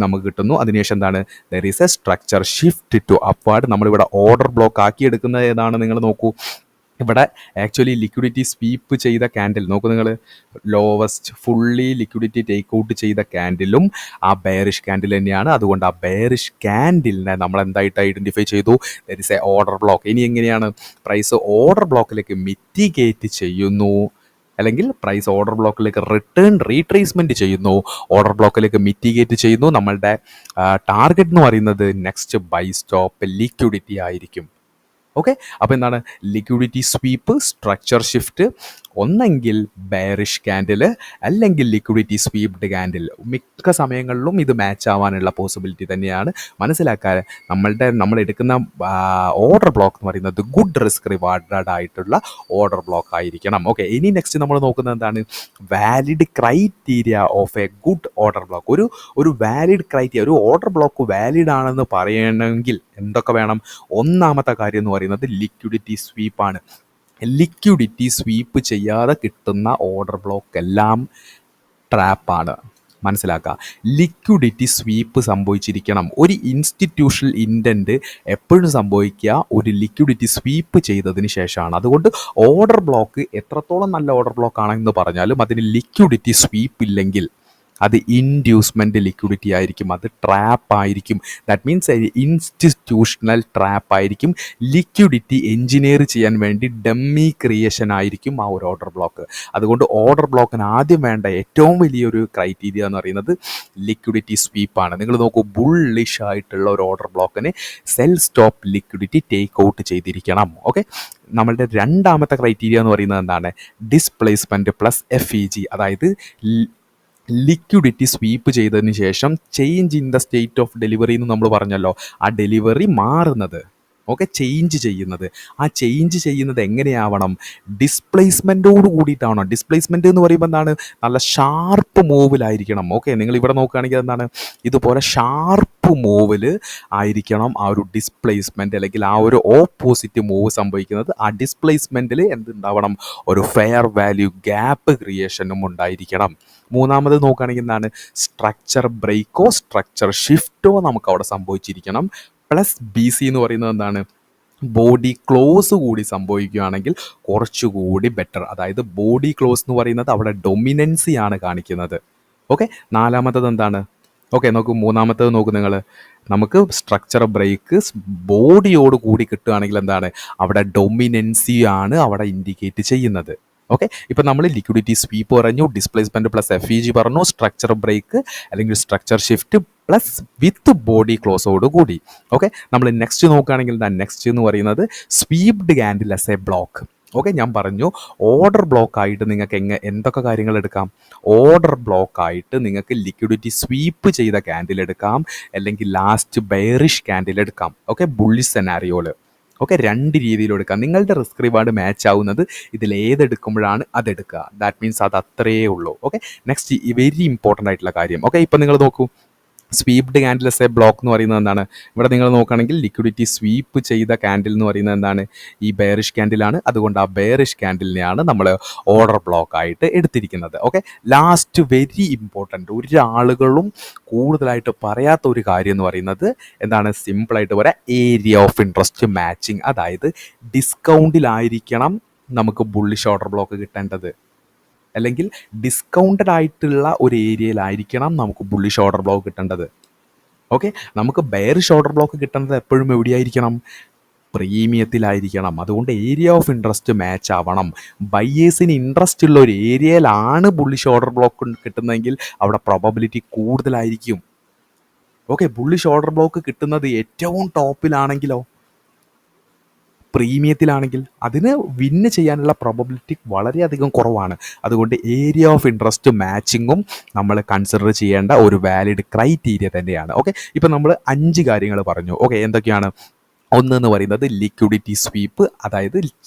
നമുക്ക് കിട്ടുന്നു. അതിനുശേഷം എന്താണ്? There is a structure shift to upward. നമ്മളിവിടെ ഓർഡർ ബ്ലോക്ക് ആക്കി എടുക്കുന്നത് ഏതാണ്? നിങ്ങൾ നോക്കൂ, ഇവിടെ ആക്ച്വലി ലിക്വിഡിറ്റി സ്വീപ്പ് ചെയ്ത ക്യാൻഡിൽ നോക്കൂ നിങ്ങൾ, lowest fully liquidity take out ചെയ്ത ക്യാൻഡിലും ആ ബെയറിഷ് ക്യാൻഡിൽ തന്നെയാണ്. അതുകൊണ്ട് ആ ബെയറിഷ് ക്യാൻഡിലിനെ നമ്മൾ എന്തായിട്ട് ഐഡൻറ്റിഫൈ ചെയ്തു? There is A order block. ഇനി എങ്ങനെയാണ് പ്രൈസ് ഓർഡർ ബ്ലോക്കിലേക്ക് മിറ്റിഗേറ്റ് ചെയ്യുന്നു, അല്ലെങ്കിൽ പ്രൈസ് ഓർഡർ ബ്ലോക്കിലേക്ക് റീട്രേസ്മെൻറ്റ് ചെയ്യുന്നു, ഓർഡർ ബ്ലോക്കിലേക്ക് മിറ്റിഗേറ്റ് ചെയ്യുന്നു. നമ്മളുടെ ടാർഗറ്റ് എന്ന് പറയുന്നത് നെക്സ്റ്റ് ബൈ സ്റ്റോപ്പ് ലിക്വിഡിറ്റി ആയിരിക്കും. ഓക്കെ, അപ്പോൾ എന്താണ് ലിക്വിഡിറ്റി സ്വീപ്പ്, സ്ട്രക്ചർ ഷിഫ്റ്റ്, ഒന്നെങ്കിൽ ബെയറിഷ് ക്യാൻഡിൽ അല്ലെങ്കിൽ ലിക്വിഡിറ്റി സ്വീപ്ഡ് ക്യാൻഡിൽ. മിക്ക സമയങ്ങളിലും ഇത് മാച്ച് ആവാനുള്ള പോസിബിലിറ്റി തന്നെയാണ്. മനസ്സിലാക്കാൻ നമ്മൾ എടുക്കുന്ന ഓർഡർ ബ്ലോക്ക് എന്ന് പറയുന്നത് ഗുഡ് റിസ്ക് റിവാർഡഡ് ആയിട്ടുള്ള ഓർഡർ ബ്ലോക്ക് ആയിരിക്കണം. ഓക്കെ, ഇനി നെക്സ്റ്റ് നമ്മൾ നോക്കുന്നത് എന്താണ്? Valid criteria of A good order block. ഒരു വാലിഡ് ക്രൈറ്റീരിയ, ഒരു ഓർഡർ ബ്ലോക്ക് വാലിഡ് ആണെന്ന് പറയണമെങ്കിൽ എന്തൊക്കെ വേണം? ഒന്നാമത്തെ കാര്യം എന്ന് പറയുന്നത് ലിക്വിഡിറ്റി സ്വീപ്പാണ്. ലിക്വിഡിറ്റി സ്വീപ്പ് ചെയ്യാതെ കിട്ടുന്ന ഓർഡർ ബ്ലോക്ക് എല്ലാം ട്രാപ്പാണ്. മനസ്സിലാക്കുക, ലിക്വിഡിറ്റി സ്വീപ്പ് സംഭവിച്ചിരിക്കണം. ഒരു ഇൻസ്റ്റിറ്റ്യൂഷണൽ ഇൻറ്റൻറ്റ് എപ്പോഴും സംഭവിക്കുക ഒരു ലിക്വിഡിറ്റി സ്വീപ്പ് ചെയ്തതിന് ശേഷമാണ്. അതുകൊണ്ട് ഓർഡർ ബ്ലോക്ക് എത്രത്തോളം നല്ല ഓർഡർ ബ്ലോക്ക് ആണെന്ന് പറഞ്ഞാലും അതിന് ലിക്വിഡിറ്റി സ്വീപ്പ് ഇല്ലെങ്കിൽ അത് ഇൻഡ്യൂസ്മെൻറ്റ് ലിക്വിഡിറ്റി ആയിരിക്കും, അത് ട്രാപ്പ് ആയിരിക്കും. ദാറ്റ് മീൻസ് ഇൻസ്റ്റിറ്റ്യൂഷണൽ ട്രാപ്പ് ആയിരിക്കും. ലിക്വിഡിറ്റി എഞ്ചിനീയർ ചെയ്യാൻ വേണ്ടി ഡമ്മി ക്രിയേഷൻ ആയിരിക്കും ആ ഒരു ഓർഡർ ബ്ലോക്ക്. അതുകൊണ്ട് ഓർഡർ ബ്ലോക്കിന് ആദ്യം വേണ്ട ഏറ്റവും വലിയൊരു ക്രൈറ്റീരിയ എന്ന് പറയുന്നത് ലിക്വിഡിറ്റി സ്വീപ്പാണ്. നിങ്ങൾ നോക്കൂ, ബുള്ളിഷ് ആയിട്ടുള്ള ഒരു ഓർഡർ ബ്ലോക്കിന് cell stop liquidity take out ചെയ്തിരിക്കണം. ഓക്കെ, നമ്മളുടെ രണ്ടാമത്തെ ക്രൈറ്റീരിയ എന്ന് പറയുന്നത് എന്താണ്? Displacement plus FEG. അതായത് ലിക്വിഡിറ്റി സ്വീപ്പ് ചെയ്തതിന് ശേഷം change in the state of delivery എന്ന് നമ്മൾ പറഞ്ഞല്ലോ. ആ ഡെലിവറി മാറുന്നത്, ഓക്കെ, ചേഞ്ച് ചെയ്യുന്നത്. ആ ചേഞ്ച് ചെയ്യുന്നത് എങ്ങനെയാവണം? ഡിസ്പ്ലേസ്മെൻറ്റോട് കൂടിയിട്ടാവണം. ഡിസ്പ്ലേസ്മെൻറ്റ് എന്ന് പറയുമ്പോൾ എന്താണ്? നല്ല ഷാർപ്പ് മൂവിലായിരിക്കണം. ഓക്കെ, നിങ്ങൾ ഇവിടെ നോക്കുകയാണെങ്കിൽ എന്താണ്? ഇതുപോലെ ഷാർപ്പ് മൂവിൽ ആയിരിക്കണം ആ ഒരു ഡിസ്പ്ലേസ്മെൻറ്റ്, അല്ലെങ്കിൽ ആ ഒരു ഓപ്പോസിറ്റ് മൂവ് സംഭവിക്കുന്നത്. ആ ഡിസ്പ്ലേസ്മെൻറ്റിൽ എന്തുണ്ടാവണം? ഒരു ഫെയർ വാല്യൂ ഗ്യാപ്പ് ക്രിയേഷനും ഉണ്ടായിരിക്കണം. മൂന്നാമത് നോക്കുകയാണെങ്കിൽ എന്താണ്? സ്ട്രക്ചർ ബ്രേക്കോ സ്ട്രക്ചർ ഷിഫ്റ്റോ നമുക്ക് അവിടെ സംഭവിച്ചിരിക്കണം. പ്ലസ് BC എന്ന് പറയുന്നത് എന്താണ്? ബോഡി ക്ലോസ് കൂടി സംഭവിക്കുകയാണെങ്കിൽ കുറച്ചുകൂടി ബെറ്റർ. അതായത് ബോഡി ക്ലോസ് എന്ന് പറയുന്നത് അവിടെ ഡൊമിനൻസിയാണ് കാണിക്കുന്നത്. ഓക്കെ, നാലാമത്തത് എന്താണ്? ഓക്കെ, നോക്കൂ, മൂന്നാമത്തത് നോക്കൂ നിങ്ങൾ, നമുക്ക് സ്ട്രക്ചർ ബ്രേക്ക് ബോഡിയോട് കൂടി കിട്ടുകയാണെങ്കിൽ എന്താണ്? അവിടെ ഡൊമിനൻസിയാണ് അവിടെ ഇൻഡിക്കേറ്റ് ചെയ്യുന്നത്. ഓക്കെ, ഇപ്പം നമ്മൾ ലിക്വിഡിറ്റി സ്വീപ്പ് പറഞ്ഞു, ഡിസ്പ്ലേസ്മെൻറ്റ് പ്ലസ് FEG പറഞ്ഞു, സ്ട്രക്ചർ ബ്രേക്ക് അല്ലെങ്കിൽ structure shift plus with body ക്ലോസോട് കൂടി. ഓക്കെ, നമ്മൾ നെക്സ്റ്റ് നോക്കുകയാണെങ്കിൽ നെക്സ്റ്റ് എന്ന് പറയുന്നത് swept candle as a block. Okay, ഞാൻ പറഞ്ഞു ഓർഡർ ബ്ലോക്കായിട്ട് നിങ്ങൾക്ക് എന്തൊക്കെ കാര്യങ്ങൾ എടുക്കാം? ഓർഡർ ബ്ലോക്കായിട്ട് നിങ്ങൾക്ക് ലിക്വിഡിറ്റി സ്വീപ്പ് ചെയ്ത ക്യാൻഡിൽ എടുക്കാം, അല്ലെങ്കിൽ ലാസ്റ്റ് ബെയറിഷ് ക്യാൻഡിൽ എടുക്കാം. ഓക്കെ, ബുള്ളിഷ് സെനാരിയോയിൽ. ഓക്കെ, രണ്ട് രീതിയിലും എടുക്കാം. നിങ്ങളുടെ റിസ്ക് റിവാർഡ് മാച്ച് ആവുന്നത് ഇതിലേതെടുക്കുമ്പോഴാണ് അതെടുക്കുക. ദാറ്റ് മീൻസ് അത് അത്രയേ ഉള്ളൂ. ഓക്കെ, നെക്സ്റ്റ് വെരി ഇമ്പോർട്ടൻ്റ് ആയിട്ടുള്ള കാര്യം. ഓക്കെ, ഇപ്പം നിങ്ങൾ നോക്കൂ, സ്വീപ്ഡ് ക്യാൻഡിൽ എസ് എ ബ്ലോക്ക് എന്ന് പറയുന്നത് എന്താണ്? ഇവിടെ നിങ്ങൾ നോക്കുകയാണെങ്കിൽ ലിക്വിഡിറ്റി സ്വീപ്പ് ചെയ്ത ക്യാൻഡിൽ എന്ന് പറയുന്നത് എന്താണ്? ഈ ബെയറിഷ് ക്യാൻഡിലാണ്. അതുകൊണ്ട് ആ ബെയറിഷ് ക്യാൻഡിലിനെയാണ് നമ്മൾ ഓർഡർ ബ്ലോക്ക് ആയിട്ട് എടുത്തിരിക്കുന്നത്. ഓക്കെ, ലാസ്റ്റ് വെരി ഇമ്പോർട്ടൻ്റ്, ഒരാളുകളും കൂടുതലായിട്ട് പറയാത്ത ഒരു കാര്യം എന്ന് പറയുന്നത് എന്താണ്? സിമ്പിളായിട്ട് പറയാം, ഏരിയ ഓഫ് ഇൻട്രസ്റ്റ് മാച്ചിങ്. അതായത് ഡിസ്കൗണ്ടിലായിരിക്കണം നമുക്ക് ബുള്ളിഷ് ഓർഡർ ബ്ലോക്ക് കിട്ടേണ്ടത്, അല്ലെങ്കിൽ ഡിസ്കൗണ്ടഡ് ആയിട്ടുള്ള ഒരു ഏരിയയിലായിരിക്കണം നമുക്ക് ബുള്ളിഷ് ഓർഡർ ബ്ലോക്ക് കിട്ടേണ്ടത്. ഓക്കെ, നമുക്ക് ബെയറിഷ് ഓർഡർ ബ്ലോക്ക് കിട്ടേണ്ടത് എപ്പോഴും എവിടെയായിരിക്കണം? പ്രീമിയത്തിലായിരിക്കണം. അതുകൊണ്ട് ഏരിയ ഓഫ് ഇൻട്രസ്റ്റ് മാച്ച് ആവണം. ബയേഴ്സിന് ഇൻട്രസ്റ്റ് ഉള്ള ഒരു ഏരിയയിലാണ് ബുള്ളിഷ് ഓർഡർ ബ്ലോക്ക് കിട്ടുന്നതെങ്കിൽ അവിടെ പ്രോബബിലിറ്റി കൂടുതലായിരിക്കും. ഓക്കെ, ബുള്ളിഷ് ഓർഡർ ബ്ലോക്ക് കിട്ടുന്നത് ഏറ്റവും ടോപ്പിലാണെങ്കിലോ, പ്രീമിയത്തിലാണെങ്കിൽ അതിന് വിന്ന് ചെയ്യാനുള്ള പ്രോബബിലിറ്റി വളരെയധികം കുറവാണ്. അതുകൊണ്ട് ഏരിയ ഓഫ് ഇൻട്രസ്റ്റ് മാച്ചിങ്ങും നമ്മൾ കൺസിഡർ ചെയ്യേണ്ട ഒരു വാലിഡ് ക്രൈറ്റീരിയ തന്നെയാണ്. ഓക്കെ, ഇപ്പം നമ്മൾ 5 കാര്യങ്ങൾ പറഞ്ഞു. ഓക്കെ, എന്തൊക്കെയാണ്? ഒന്നെന്ന് പറയുന്നത് ലിക്വിഡിറ്റി സ്വീപ്പ്, അതായത്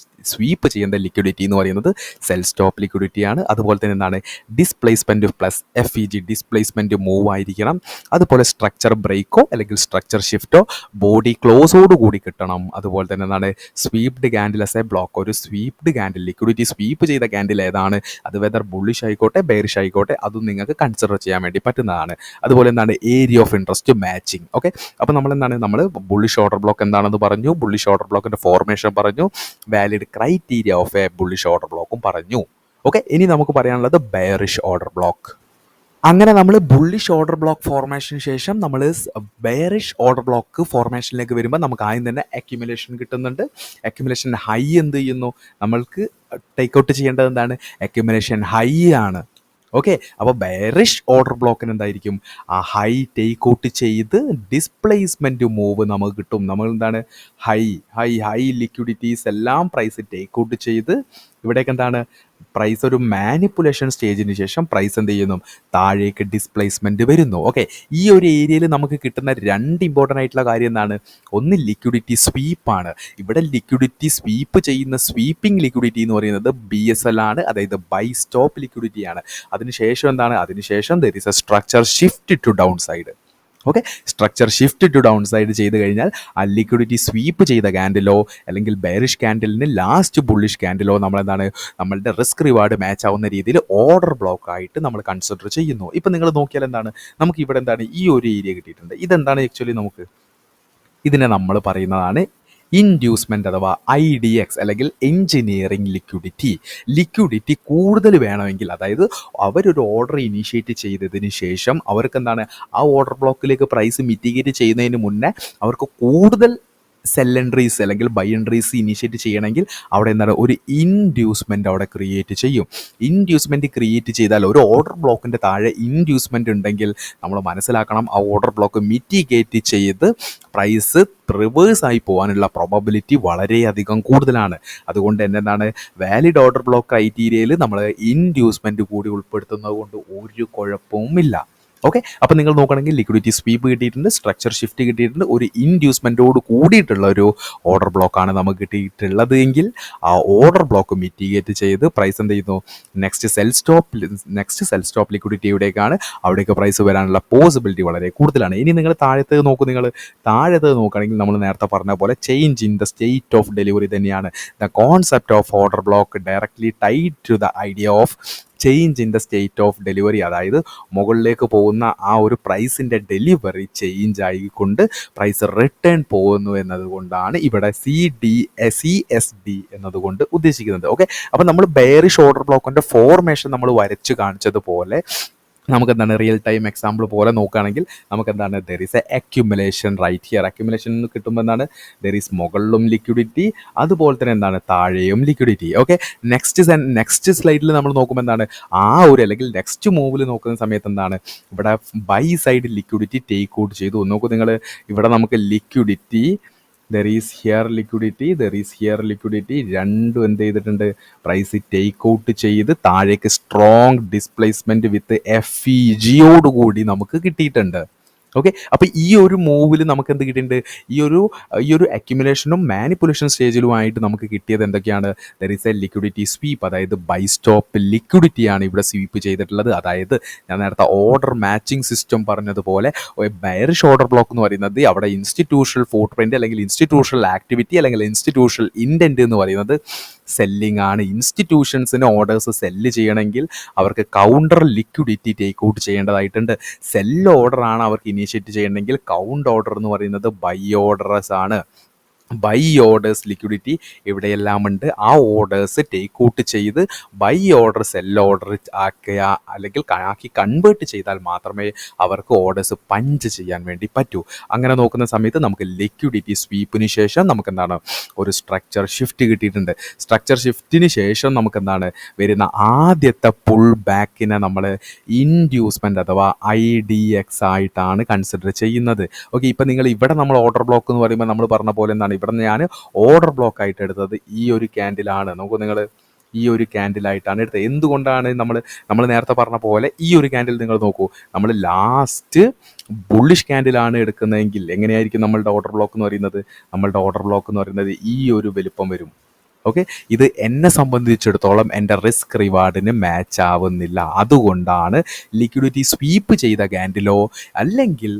സ്വീപ്പ് ചെയ്യേണ്ട ലിക്വിഡിറ്റി എന്ന് പറയുന്നത് സെൽ സ്റ്റോപ്പ് ലിക്വിഡിറ്റിയാണ്. അതുപോലെ തന്നെ എന്താണ്? Displacement plus FEG, displacement move ആയിരിക്കണം. അതുപോലെ സ്ട്രക്ചർ ബ്രേക്കോ അല്ലെങ്കിൽ സ്ട്രക്ചർ ഷിഫ്റ്റോ ബോഡി ക്ലോസോട് കൂടി കിട്ടണം. അതുപോലെ തന്നെ എന്താണ്? സ്വീപ്ഡ് ക്യാൻഡിൽ ആസ് എ ബ്ലോക്ക്. ഒരു സ്വീപ്ഡ് ക്യാൻഡിൽ, ലിക്വിഡിറ്റി സ്വീപ്പ് ചെയ്ത ക്യാൻഡിൽ ഏതാണ്, അത് വെദർ ബുള്ളിഷ് ആയിക്കോട്ടെ ബെയറിഷ് ആയിക്കോട്ടെ, അതും നിങ്ങൾക്ക് കൺസിഡർ ചെയ്യാൻ വേണ്ടി പറ്റുന്നതാണ്. അതുപോലെ എന്താണ്? Area of interest matching. Okay, അപ്പോൾ നമ്മൾ എന്താണ്? നമ്മൾ ബുള്ളിഷ് ഓർഡർ ബ്ലോക്ക് എന്താണെന്ന് പറഞ്ഞു, ബുള്ളിഷ് ഓർഡർ ബ്ലോക്കിൻ്റെ ഫോർമേഷൻ പറഞ്ഞു, valid criteria of a bullish order ബ്ലോക്കും പറഞ്ഞു. ഓക്കെ, ഇനി നമുക്ക് പറയാനുള്ളത് ബെയറിഷ് ഓർഡർ ബ്ലോക്ക്. അങ്ങനെ നമ്മൾ ബുള്ളിഷ് ഓർഡർ ബ്ലോക്ക് ഫോർമേഷന് ശേഷം നമ്മൾ ബെയറിഷ് ഓർഡർ ബ്ലോക്ക് ഫോർമേഷനിലേക്ക് വരുമ്പോൾ നമുക്ക് ആദ്യം തന്നെ അക്യുമുലേഷൻ കിട്ടുന്നുണ്ട്. അക്യുമുലേഷൻ ഹൈ എന്ത് ചെയ്യുന്നു, നമ്മൾക്ക് ടേക്ക് ഔട്ട് ചെയ്യേണ്ടത് എന്താണ്, അക്യുമുലേഷൻ ഹൈ ആണ്. ഓക്കെ, അപ്പോൾ ബെയറിഷ് ഓർഡർ ബ്ലോക്കിന് എന്തായിരിക്കും, ആ ഹൈ ടേക്ക് ഔട്ട് ചെയ്ത് ഡിസ്പ്ലേസ്മെൻറ്റ് മൂവ് നമുക്ക് കിട്ടും. നമ്മൾ എന്താണ്, ഹൈ ഹൈ ഹൈ ലിക്വിഡിറ്റീസ് എല്ലാം പ്രൈസ് ടേക്ക് ഔട്ട് ചെയ്ത് ഇവിടേക്ക് എന്താണ്, പ്രൈസ് ഒരു മാനിപ്പുലേഷൻ സ്റ്റേജിന് ശേഷം പ്രൈസ് എന്ത് ചെയ്യുന്നു, താഴേക്ക് ഡിസ്പ്ലേസ്മെൻറ്റ് വരുന്നു. ഓക്കെ, ഈ ഒരു ഏരിയയിൽ നമുക്ക് കിട്ടുന്ന രണ്ട് ഇമ്പോർട്ടൻ്റ് ആയിട്ടുള്ള കാര്യം എന്താണ്, ഒന്ന് ലിക്വിഡിറ്റി സ്വീപ്പാണ്. ഇവിടെ ലിക്വിഡിറ്റി സ്വീപ്പ് ചെയ്യുന്ന സ്വീപ്പിംഗ് ലിക്വിഡിറ്റി എന്ന് പറയുന്നത് BSL ആണ്, അതായത് ബൈ സ്റ്റോപ്പ് ലിക്വിഡിറ്റിയാണ്. അതിനുശേഷം എന്താണ്, അതിനുശേഷം there is a structure shift to downside. Okay, structure shift to downside ചെയ്ത് കഴിഞ്ഞാൽ ആ ലിക്വിഡിറ്റി സ്വീപ്പ് ചെയ്ത ക്യാൻഡിലോ അല്ലെങ്കിൽ ബെയറിഷ് ക്യാൻഡിലിന് ലാസ്റ്റ് ബുള്ളിഷ് ക്യാൻഡിലോ നമ്മളെന്താണ്, നമ്മളുടെ റിസ്ക് റിവാർഡ് മാച്ച് ആവുന്ന രീതിയിൽ ഓർഡർ ബ്ലോക്ക് ആയിട്ട് നമ്മൾ കൺസിഡർ ചെയ്യുന്നു. ഇപ്പം നിങ്ങൾ നോക്കിയാൽ എന്താണ്, നമുക്ക് ഇവിടെ എന്താണ് ഈ ഒരു ഏരിയ കിട്ടിയിട്ടുണ്ട്. ഇതെന്താണ് ആക്ച്വലി, നമുക്ക് ഇതിനെ നമ്മൾ പറയുന്നതാണ് ഇൻഡ്യൂസ്മെൻ്റ് അഥവാ IDX അല്ലെങ്കിൽ എൻജിനീയറിംഗ് ലിക്വിഡിറ്റി കൂടുതൽ വേണമെങ്കിൽ, അതായത് അവരൊരു ഓർഡർ ഇനീഷ്യേറ്റ് ചെയ്തതിന് ശേഷം അവർക്ക് എന്താണ്, ആ ഓർഡർ ബ്ലോക്കിലേക്ക് പ്രൈസ് മിറ്റിഗേറ്റ് ചെയ്യുന്നതിന് മുന്നേ അവർക്ക് കൂടുതൽ സെൽ എൻട്രീസ് അല്ലെങ്കിൽ ബൈ എൻട്രീസ് ഇനീഷ്യേറ്റ് ചെയ്യണമെങ്കിൽ അവിടെ എന്താണ്, ഒരു ഇൻഡ്യൂസ്മെൻ്റ് അവിടെ ക്രിയേറ്റ് ചെയ്യും. ഇൻഡ്യൂസ്മെൻറ്റ് ക്രിയേറ്റ് ചെയ്താൽ ഒരു ഓർഡർ ബ്ലോക്കിൻ്റെ താഴെ ഇൻഡ്യൂസ്മെൻ്റ് ഉണ്ടെങ്കിൽ നമ്മൾ മനസ്സിലാക്കണം, ആ ഓർഡർ ബ്ലോക്ക് മിറ്റിഗേറ്റ് ചെയ്ത് പ്രൈസ് റിവേഴ്സ് ആയി പോകാനുള്ള പ്രോബബിലിറ്റി വളരെയധികം കൂടുതലാണ്. അതുകൊണ്ട് തന്നെ എന്താണ്, വാലിഡ് ഓർഡർ ബ്ലോക്ക് ക്രൈറ്റീരിയയിൽ നമ്മൾ ഇൻഡ്യൂസ്മെൻറ്റ് കൂടി ഉൾപ്പെടുത്തുന്നത് കൊണ്ട് ഒരു കുഴപ്പവുമില്ല. ഓക്കെ, അപ്പോൾ നിങ്ങൾ നോക്കുകയാണെങ്കിൽ ലിക്വിഡിറ്റി സ്വീപ്പ് കിട്ടിയിട്ടുണ്ട്, സ്ട്രക്ചർ ഷിഫ്റ്റ് കിട്ടിയിട്ടുണ്ട്, ഒരു ഇൻഡ്യൂസ്മെൻറ്റോട് കൂടിയിട്ടുള്ള ഒരു ഓർഡർ ബ്ലോക്കാണ് നമുക്ക് കിട്ടിയിട്ടുള്ളത് എങ്കിൽ ആ ഓർഡർ ബ്ലോക്ക് മിറ്റിഗേറ്റ് ചെയ്ത് പ്രൈസ് എന്ത് ചെയ്യുന്നു, നെക്സ്റ്റ് സെൽ സ്റ്റോപ്പ് ലിക്വിഡിറ്റിയുടേക്കാണ്, അവിടേക്ക് പ്രൈസ് വരാനുള്ള പോസിബിലിറ്റി വളരെ കൂടുതലാണ്. ഇനി നിങ്ങൾ താഴത്ത് നോക്കുകയാണെങ്കിൽ നമ്മൾ നേരത്തെ പറഞ്ഞ പോലെ change in the state of delivery തന്നെയാണ്. The concept of order block directly tied to the idea of change in the state of delivery. അതായത് മുകളിലേക്ക് പോകുന്ന ആ ഒരു പ്രൈസിൻ്റെ ഡെലിവറി ചേഞ്ച് ആയിക്കൊണ്ട് പ്രൈസ് റിട്ടേൺ പോകുന്നു എന്നതുകൊണ്ടാണ് ഇവിടെ CSD എന്നതുകൊണ്ട് ഉദ്ദേശിക്കുന്നത്. ഓക്കെ, അപ്പോൾ നമ്മൾ ബെയറിഷ് ഓർഡർ ബ്ലോക്കിൻ്റെ ഫോർമേഷൻ നമ്മൾ വരച്ച് കാണിച്ചതുപോലെ നമുക്കെന്താണ്, റിയൽ ടൈം എക്സാമ്പിൾ പോലെ നോക്കുകയാണെങ്കിൽ നമുക്കെന്താണ്, there is a accumulation right here. Accumulation കിട്ടുമ്പോൾ എന്താണ്, ദർ ഈസ് മുകളിലും ലിക്വിഡിറ്റി, അതുപോലെ തന്നെ എന്താണ്, താഴെയും ലിക്വിഡിറ്റി. ഓക്കെ, നെക്സ്റ്റ് സ്ലൈഡിൽ നമ്മൾ നോക്കുമ്പോൾ എന്താണ്, ആ ഒരു അല്ലെങ്കിൽ നെക്സ്റ്റ് മൂവിൽ നോക്കുന്ന സമയത്ത് എന്താണ്, ഇവിടെ buy side liquidity take out ചെയ്തു. നോക്കൂ നിങ്ങൾ, ഇവിടെ നമുക്ക് liquidity, there is here liquidity രണ്ടും എന്ത് ചെയ്തിട്ടുണ്ട്, പ്രൈസ് ടേക്ക് ഔട്ട് ചെയ്ത് താഴേക്ക് സ്ട്രോങ് ഡിസ്പ്ലേസ്മെൻറ്റ് വിത്ത് FEGയോടുകൂടി നമുക്ക് കിട്ടിയിട്ടുണ്ട്. ഓക്കെ, അപ്പോൾ ഈ ഒരു മൂവിൽ നമുക്ക് എന്ത് കിട്ടിയിട്ടുണ്ട്, ഈ ഒരു അക്യുമുലേഷനും മാനിപ്പുലേഷൻ സ്റ്റേജിലുമായിട്ട് നമുക്ക് കിട്ടിയത് എന്തൊക്കെയാണ്, there is a liquidity sweep, അതായത് ബൈ സ്റ്റോപ്പ് ലിക്വിഡിറ്റിയാണ് ഇവിടെ സ്വീപ്പ് ചെയ്തിട്ടുള്ളത്. അതായത് ഞാൻ നേരത്തെ ഓർഡർ മാച്ചിങ് സിസ്റ്റം പറഞ്ഞതുപോലെ ബെയറിഷ് ഓർഡർ ബ്ലോക്ക് എന്ന് പറയുന്നത് അവിടെ ഇൻസ്റ്റിറ്റ്യൂഷണൽ ഫുട് പ്രിന്റ് അല്ലെങ്കിൽ ഇൻസ്റ്റിറ്റ്യൂഷണൽ ആക്ടിവിറ്റി അല്ലെങ്കിൽ ഇൻസ്റ്റിറ്റ്യൂഷണൽ ഇൻറ്റൻറ്റ് എന്ന് പറയുന്നത് സെല്ലിംഗ് ആണ്. ഇൻസ്റ്റിറ്റ്യൂഷൻസിന് ഓർഡേഴ്സ് സെല്ല് ചെയ്യണമെങ്കിൽ അവർക്ക് കൗണ്ടർ ലിക്വിഡിറ്റി ടേക്ക് ഔട്ട് ചെയ്യേണ്ടതായിട്ടുണ്ട്. സെൽ ഓർഡറാണ് അവർക്ക് ഇനീഷ്യേറ്റ് ചെയ്യണമെങ്കിൽ കൗണ്ട് ഓർഡർ എന്ന് പറയുന്നത് ബൈ ഓർഡേഴ്സ് ആണ്. ബൈ ഓർഡേഴ്സ് ലിക്വിഡിറ്റി ഇവിടെയെല്ലാം ഉണ്ട്. ആ ഓർഡേഴ്സ് ടേക്ക് ഔട്ട് ചെയ്ത് ബൈ ഓർഡർ സെൽ ഓർഡർ ആക്കുക അല്ലെങ്കിൽ ആക്കി കൺവേർട്ട് ചെയ്താൽ മാത്രമേ അവർക്ക് ഓർഡേഴ്സ് പഞ്ച് ചെയ്യാൻ വേണ്ടി പറ്റൂ. അങ്ങനെ നോക്കുന്ന സമയത്ത് നമുക്ക് ലിക്വിഡിറ്റി സ്വീപ്പിന് ശേഷം നമുക്ക് എന്താണ്, ഒരു സ്ട്രക്ചർ ഷിഫ്റ്റ് കിട്ടിയിട്ടുണ്ട്. സ്ട്രക്ചർ ഷിഫ്റ്റിന് ശേഷം നമുക്ക് എന്താണ് വരുന്ന ആദ്യത്തെ പുൾ ബാക്കിനെ നമ്മൾ ഇൻഡ്യൂസ്മെൻ്റ് അഥവാ IDX ആയിട്ടാണ് കൺസിഡർ ചെയ്യുന്നത്. ഓക്കെ, ഇപ്പം നിങ്ങൾ ഇവിടെ നമ്മൾ ഓർഡർ ബ്ലോക്ക് എന്ന് പറയുമ്പോൾ നമ്മൾ പറഞ്ഞ പോലെ എന്താണ്, ഇവിടെ ഞാൻ ഓർഡർ ബ്ലോക്ക് ആയിട്ട് എടുത്തത് ഈ ഒരു ക്യാൻഡിലാണ്. നോക്കൂ നിങ്ങൾ, ഈ ഒരു ക്യാൻഡിലായിട്ടാണ് എടുത്തത്. എന്തുകൊണ്ടാണ് നമ്മൾ നേരത്തെ പറഞ്ഞ പോലെ ഈ ഒരു ക്യാൻഡിൽ നിങ്ങൾ നോക്കൂ, നമ്മൾ ലാസ്റ്റ് ബുള്ളിഷ് ക്യാൻഡിലാണ് എടുക്കുന്നതെങ്കിൽ എങ്ങനെയായിരിക്കും നമ്മളുടെ ഓർഡർ ബ്ലോക്ക് എന്ന് പറയുന്നത്, ഈ ഒരു വലിപ്പം വരും. ഓക്കെ, ഇത് എന്നെ സംബന്ധിച്ചിടത്തോളം എൻ്റെ റിസ്ക് റിവാർഡിന് മാച്ച് ആവുന്നില്ല. അതുകൊണ്ടാണ് ലിക്വിഡിറ്റി സ്വീപ്പ് ചെയ്ത ക്യാൻഡിലോ അല്ലെങ്കിൽ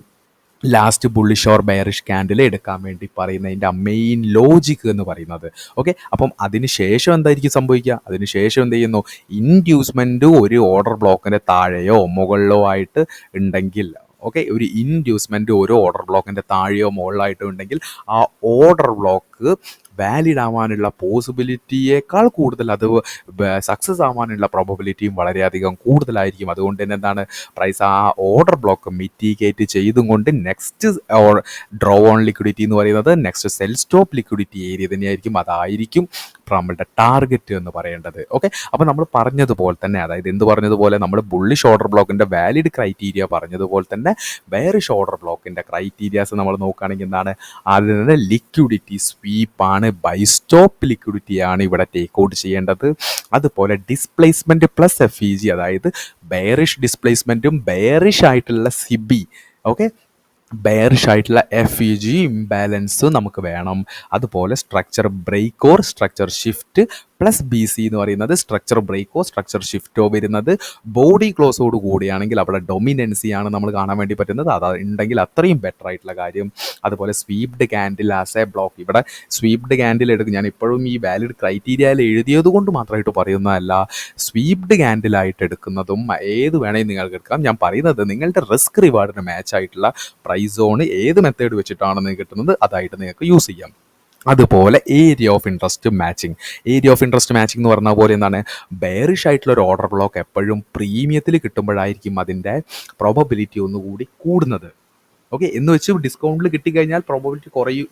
last bullish or bearish candle എടുക്കാൻ വേണ്ടി പറയുന്നതിൻ്റെ മെയിൻ ലോജിക്ക് എന്ന് പറയുന്നത്. ഓക്കെ, അപ്പം അതിനുശേഷം എന്തായിരിക്കും സംഭവിക്കുക, അതിനുശേഷം എന്ത് ചെയ്യുന്നു, ഇൻഡ്യൂസ്മെൻറ്റ് ഒരു ഓർഡർ ബ്ലോക്കിൻ്റെ താഴെയോ മുകളിലോ ആയിട്ട് ഉണ്ടെങ്കിൽ, ഓക്കെ, ഒരു ഇൻഡ്യൂസ്മെൻറ്റ് ഒരു ഓർഡർ ബ്ലോക്കിൻ്റെ താഴെയോ മുകളിലായിട്ടോ ഉണ്ടെങ്കിൽ ആ ഓർഡർ ബ്ലോക്ക് വാലിഡ് ആവാനുള്ള പോസിബിലിറ്റിയേക്കാൾ കൂടുതൽ അത് സക്സസ് ആവാനുള്ള പ്രോബബിലിറ്റിയും വളരെയധികം കൂടുതലായിരിക്കും. അതുകൊണ്ട് തന്നെ എന്താണ് പ്രൈസ് ആ ഓർഡർ ബ്ലോക്ക് മിറ്റിഗേറ്റ് ചെയ്തും കൊണ്ട് നെക്സ്റ്റ് ഡ്രോ ഓൺ ലിക്വിഡിറ്റി എന്ന് പറയുന്നത് next cell stop liquidity area തന്നെയായിരിക്കും. അതായിരിക്കും നമ്മളുടെ ടാർഗറ്റ് എന്ന് പറയേണ്ടത്. ഓക്കെ, അപ്പോൾ നമ്മൾ പറഞ്ഞതുപോലെ തന്നെ, അതായത് എന്ത് പറഞ്ഞതുപോലെ നമ്മൾ ബുള്ളിഷ് ഓർഡർ ബ്ലോക്കിൻ്റെ വാലിഡ് ക്രൈറ്റീരിയ പറഞ്ഞതുപോലെ തന്നെ ബെയറിഷ് ഓർഡർ ബ്ലോക്കിൻ്റെ ക്രൈറ്റീരിയാസ് നമ്മൾ നോക്കുകയാണെങ്കിൽ എന്താണ്, ആദ്യം തന്നെ ലിക്വിഡിറ്റി സ്വീപ്പാണ്, ബൈ സ്റ്റോപ്പ് ലിക്വിഡിറ്റിയാണ് ഇവിടെ ടേക്ക് ഔട്ട് ചെയ്യേണ്ടത്. അതുപോലെ ഡിസ്പ്ലേസ്മെൻറ്റ് പ്ലസ് FEG, അതായത് ബെയറിഷ് ഡിസ്പ്ലേസ്മെൻറ്റും ബെയറിഷ് ആയിട്ടുള്ള സിബി, ഓക്കെ, ബെയറിഷ് ആയിട്ടുള്ള FEG ഇംബാലൻസ് നമുക്ക് വേണം. അതുപോലെ structure break or structure shift plus BC എന്ന് പറയുന്നത് സ്ട്രക്ചർ ബ്രേക്കോ സ്ട്രക്ചർ ഷിഫ്റ്റോ വരുന്നത് ബോഡി ക്ലോസോട് കൂടിയാണെങ്കിൽ അവിടെ ഡൊമിനൻസിയാണ് നമ്മൾ കാണാൻ വേണ്ടി പറ്റുന്നത്. അത് ഉണ്ടെങ്കിൽ അത്രയും ബെറ്റർ ആയിട്ടുള്ള കാര്യം. അതുപോലെ സ്വീപ്ഡ് ക്യാൻഡിൽ ആസ് എ ബ്ലോക്ക്, ഇവിടെ സ്വീപ്ഡ് ക്യാൻഡിൽ എടുക്കും. ഞാൻ ഇപ്പോഴും ഈ വാലിഡ് ക്രൈറ്റീരിയയിൽ എഴുതിയത് കൊണ്ട് മാത്രമായിട്ട് പറയുന്നതല്ല, സ്വീപ്ഡ് ക്യാൻഡിലായിട്ട് എടുക്കുന്നതും ഏത് വേണമെങ്കിൽ നിങ്ങൾക്ക് എടുക്കാം. ഞാൻ പറയുന്നത് നിങ്ങളുടെ റിസ്ക് റിവാർഡിന് മാച്ച് ആയിട്ടുള്ള പ്രൈസ് സോൺ ഏത് മെത്തേഡ് വെച്ചിട്ടാണ് നിങ്ങൾക്ക് കിട്ടുന്നത് അതായിട്ട് നിങ്ങൾക്ക് യൂസ് ചെയ്യാം. അതുപോലെ area of interest matching. Area of interest matching എന്ന് പറഞ്ഞ പോലെ എന്താണ്, ബെയറിഷ് ആയിട്ടുള്ള ഒരു ഓർഡർ ബ്ലോക്ക് എപ്പോഴും പ്രീമിയത്തിൽ കിട്ടുമ്പോഴായിരിക്കും അതിൻ്റെ പ്രോബബിലിറ്റി ഒന്നുകൂടി കൂടുന്നത്. ഓക്കെ, എന്ന് വെച്ച് ഡിസ്കൗണ്ടിൽ കിട്ടിക്കഴിഞ്ഞാൽ പ്രോബബിലിറ്റി കുറയും,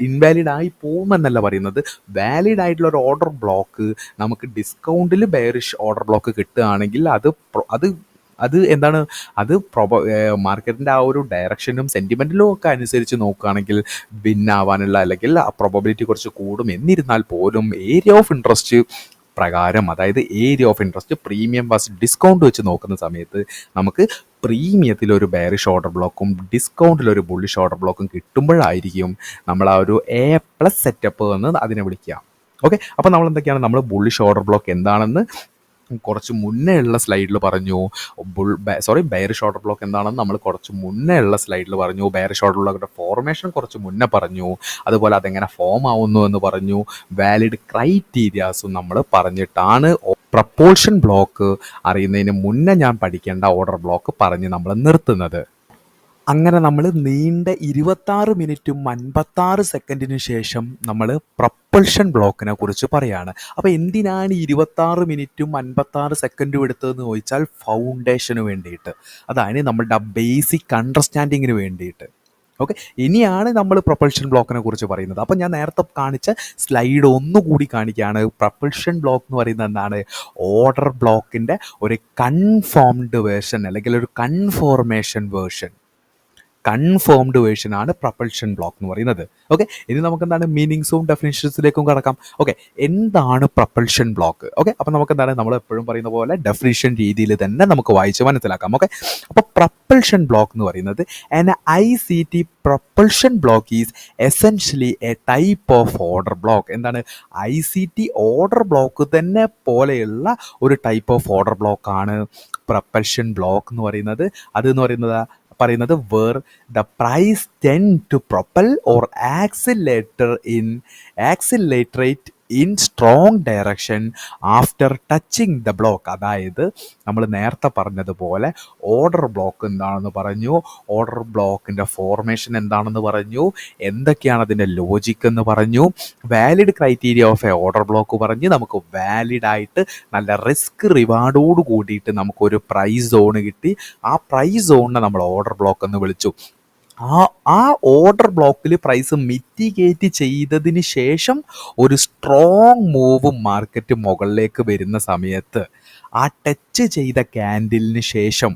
ഇൻവാലിഡ് ആയി പോകുമെന്നല്ല പറയുന്നത്. വാലിഡ് ആയിട്ടുള്ള ഒരു ഓർഡർ ബ്ലോക്ക് നമുക്ക് ഡിസ്കൗണ്ടിൽ ബെയറിഷ് ഓർഡർ ബ്ലോക്ക് കിട്ടുകയാണെങ്കിൽ അത് എന്താണ്, അത് മാർക്കറ്റിൻ്റെ ആ ഒരു ഡയറക്ഷനും സെൻറ്റിമെൻറ്റിലും ഒക്കെ അനുസരിച്ച് നോക്കുകയാണെങ്കിൽ ഭിന്നാവാനുള്ള അല്ലെങ്കിൽ ആ പ്രോബബിലിറ്റി കുറച്ച് കൂടും. എന്നിരുന്നാൽ പോലും ഏരിയ ഓഫ് ഇൻട്രസ്റ്റ് പ്രകാരം, അതായത് area of interest premium was discount വെച്ച് നോക്കുന്ന സമയത്ത് നമുക്ക് പ്രീമിയത്തിലൊരു ബെയറിഷ് ഓർഡർ ബ്ലോക്കും ഡിസ്കൗണ്ടിലൊരു ബുള്ളിഷ് ഓർഡർ ബ്ലോക്കും കിട്ടുമ്പോഴായിരിക്കും നമ്മൾ ആ ഒരു A+ സെറ്റപ്പ് എന്ന് അതിനെ വിളിക്കുക. ഓക്കെ, അപ്പോൾ നമ്മൾ എന്തൊക്കെയാണ്, നമ്മൾ ബുള്ളിഷ് ഓർഡർ ബ്ലോക്ക് എന്താണെന്ന് കുറച്ച് മുന്നേ ഉള്ള സ്ലൈഡിൽ പറഞ്ഞു. ബെയറിഷ് ഓർഡർ ബ്ലോക്ക് എന്താണെന്ന് നമ്മൾ കുറച്ച് മുന്നേ ഉള്ള സ്ലൈഡിൽ പറഞ്ഞു. ബെയറിഷ് ഓർഡർ ബ്ലോക്കിൻ്റെ ഫോർമേഷൻ കുറച്ച് മുന്നേ പറഞ്ഞു. അതുപോലെ അതെങ്ങനെ ഫോം ആവുന്നു എന്ന് പറഞ്ഞു. വാലിഡ് ക്രൈറ്റീരിയാസും നമ്മൾ പറഞ്ഞിട്ടാണ് പ്രപ്പോൾഷൻ ബ്ലോക്ക് അറിയുന്നതിന് മുന്നേ ഞാൻ പഠിക്കേണ്ട ഓർഡർ ബ്ലോക്ക് പറഞ്ഞ് നമ്മൾ നിർത്തുന്നത്. അങ്ങനെ നമ്മൾ നീണ്ട 26 മിനിറ്റും 56 സെക്കൻഡിന് ശേഷം നമ്മൾ പ്രപ്പൽഷൻ ബ്ലോക്കിനെ കുറിച്ച് പറയാണ്. അപ്പോൾ എന്തിനാണ് 26 മിനിറ്റും 56 സെക്കൻഡും എടുത്തതെന്ന് ചോദിച്ചാൽ ഫൗണ്ടേഷന് വേണ്ടിയിട്ട്, അതാണ് നമ്മളുടെ ആ ബേസിക് അണ്ടർസ്റ്റാൻഡിങ്ങിന് വേണ്ടിയിട്ട്. ഓക്കെ, ഇനിയാണ് നമ്മൾ പ്രപ്പൽഷൻ ബ്ലോക്കിനെ കുറിച്ച് പറയുന്നത്. അപ്പോൾ ഞാൻ നേരത്തെ കാണിച്ച സ്ലൈഡ് ഒന്നുകൂടി കാണിക്കുകയാണ്. പ്രപ്പൽഷൻ ബ്ലോക്ക് എന്ന് പറയുന്നത് എന്താണ്, ഓർഡർ ബ്ലോക്കിൻ്റെ ഒരു കൺഫോംഡ് വേർഷൻ അല്ലെങ്കിൽ ഒരു കൺഫോർമേഷൻ വേർഷനാണ് പ്രപ്പൽഷൻ ബ്ലോക്ക് എന്ന് പറയുന്നത്. ഓക്കെ, ഇനി നമുക്ക് എന്താണ് മീനിങ്സും ഡെഫിനിഷൻസിലേക്കും കടക്കാം. ഓക്കെ, എന്താണ് പ്രപ്പൽഷൻ ബ്ലോക്ക്? ഓക്കെ, അപ്പോൾ നമുക്ക് എന്താണ്, നമ്മൾ എപ്പോഴും പറയുന്ന പോലെ ഡെഫിനിഷൻ രീതിയിൽ തന്നെ നമുക്ക് വായിച്ച് മനസ്സിലാക്കാം. ഓക്കെ, അപ്പോൾ പ്രപ്പൽഷൻ ബ്ലോക്ക് എന്ന് പറയുന്നത് an ICT propulsion block is essentially a type of order block. എന്താണ്, ICT ഓർഡർ ബ്ലോക്ക് തന്നെ പോലെയുള്ള ഒരു ടൈപ്പ് ഓഫ് ഓർഡർ ബ്ലോക്കാണ് പ്രപ്പൽഷൻ ബ്ലോക്ക് എന്ന് പറയുന്നത്. അതെന്ന് പറയുന്നത് where the price tend to propel or accelerate in strong direction after touching the block. അതായത് നമ്മൾ നേരത്തെ പറഞ്ഞതുപോലെ ഓർഡർ ബ്ലോക്ക് എന്താണെന്ന് പറഞ്ഞു, ഓർഡർ ബ്ലോക്കിൻ്റെ ഫോർമേഷൻ എന്താണെന്ന് പറഞ്ഞു, എന്തൊക്കെയാണ് അതിൻ്റെ ലോജിക്ക് എന്ന് പറഞ്ഞു, valid criteria of A order block പറഞ്ഞ് നമുക്ക് വാലിഡായിട്ട് നല്ല റിസ്ക് റിവാർഡോട് കൂടിയിട്ട് നമുക്കൊരു പ്രൈസ് സോണ് കിട്ടി. ആ പ്രൈസ് സോണിനെ നമ്മൾ ഓർഡർ ബ്ലോക്ക് എന്ന് വിളിച്ചു. ആ ഓർഡർ ബ്ലോക്കിൽ പ്രൈസ് മിറ്റിഗേറ്റ് ചെയ്തതിന് ശേഷം ഒരു സ്ട്രോങ് മൂവ് മാർക്കറ്റ് മുകളിലേക്ക് വരുന്ന സമയത്ത് ആ ടച്ച് ചെയ്ത ക്യാൻഡിലിന് ശേഷം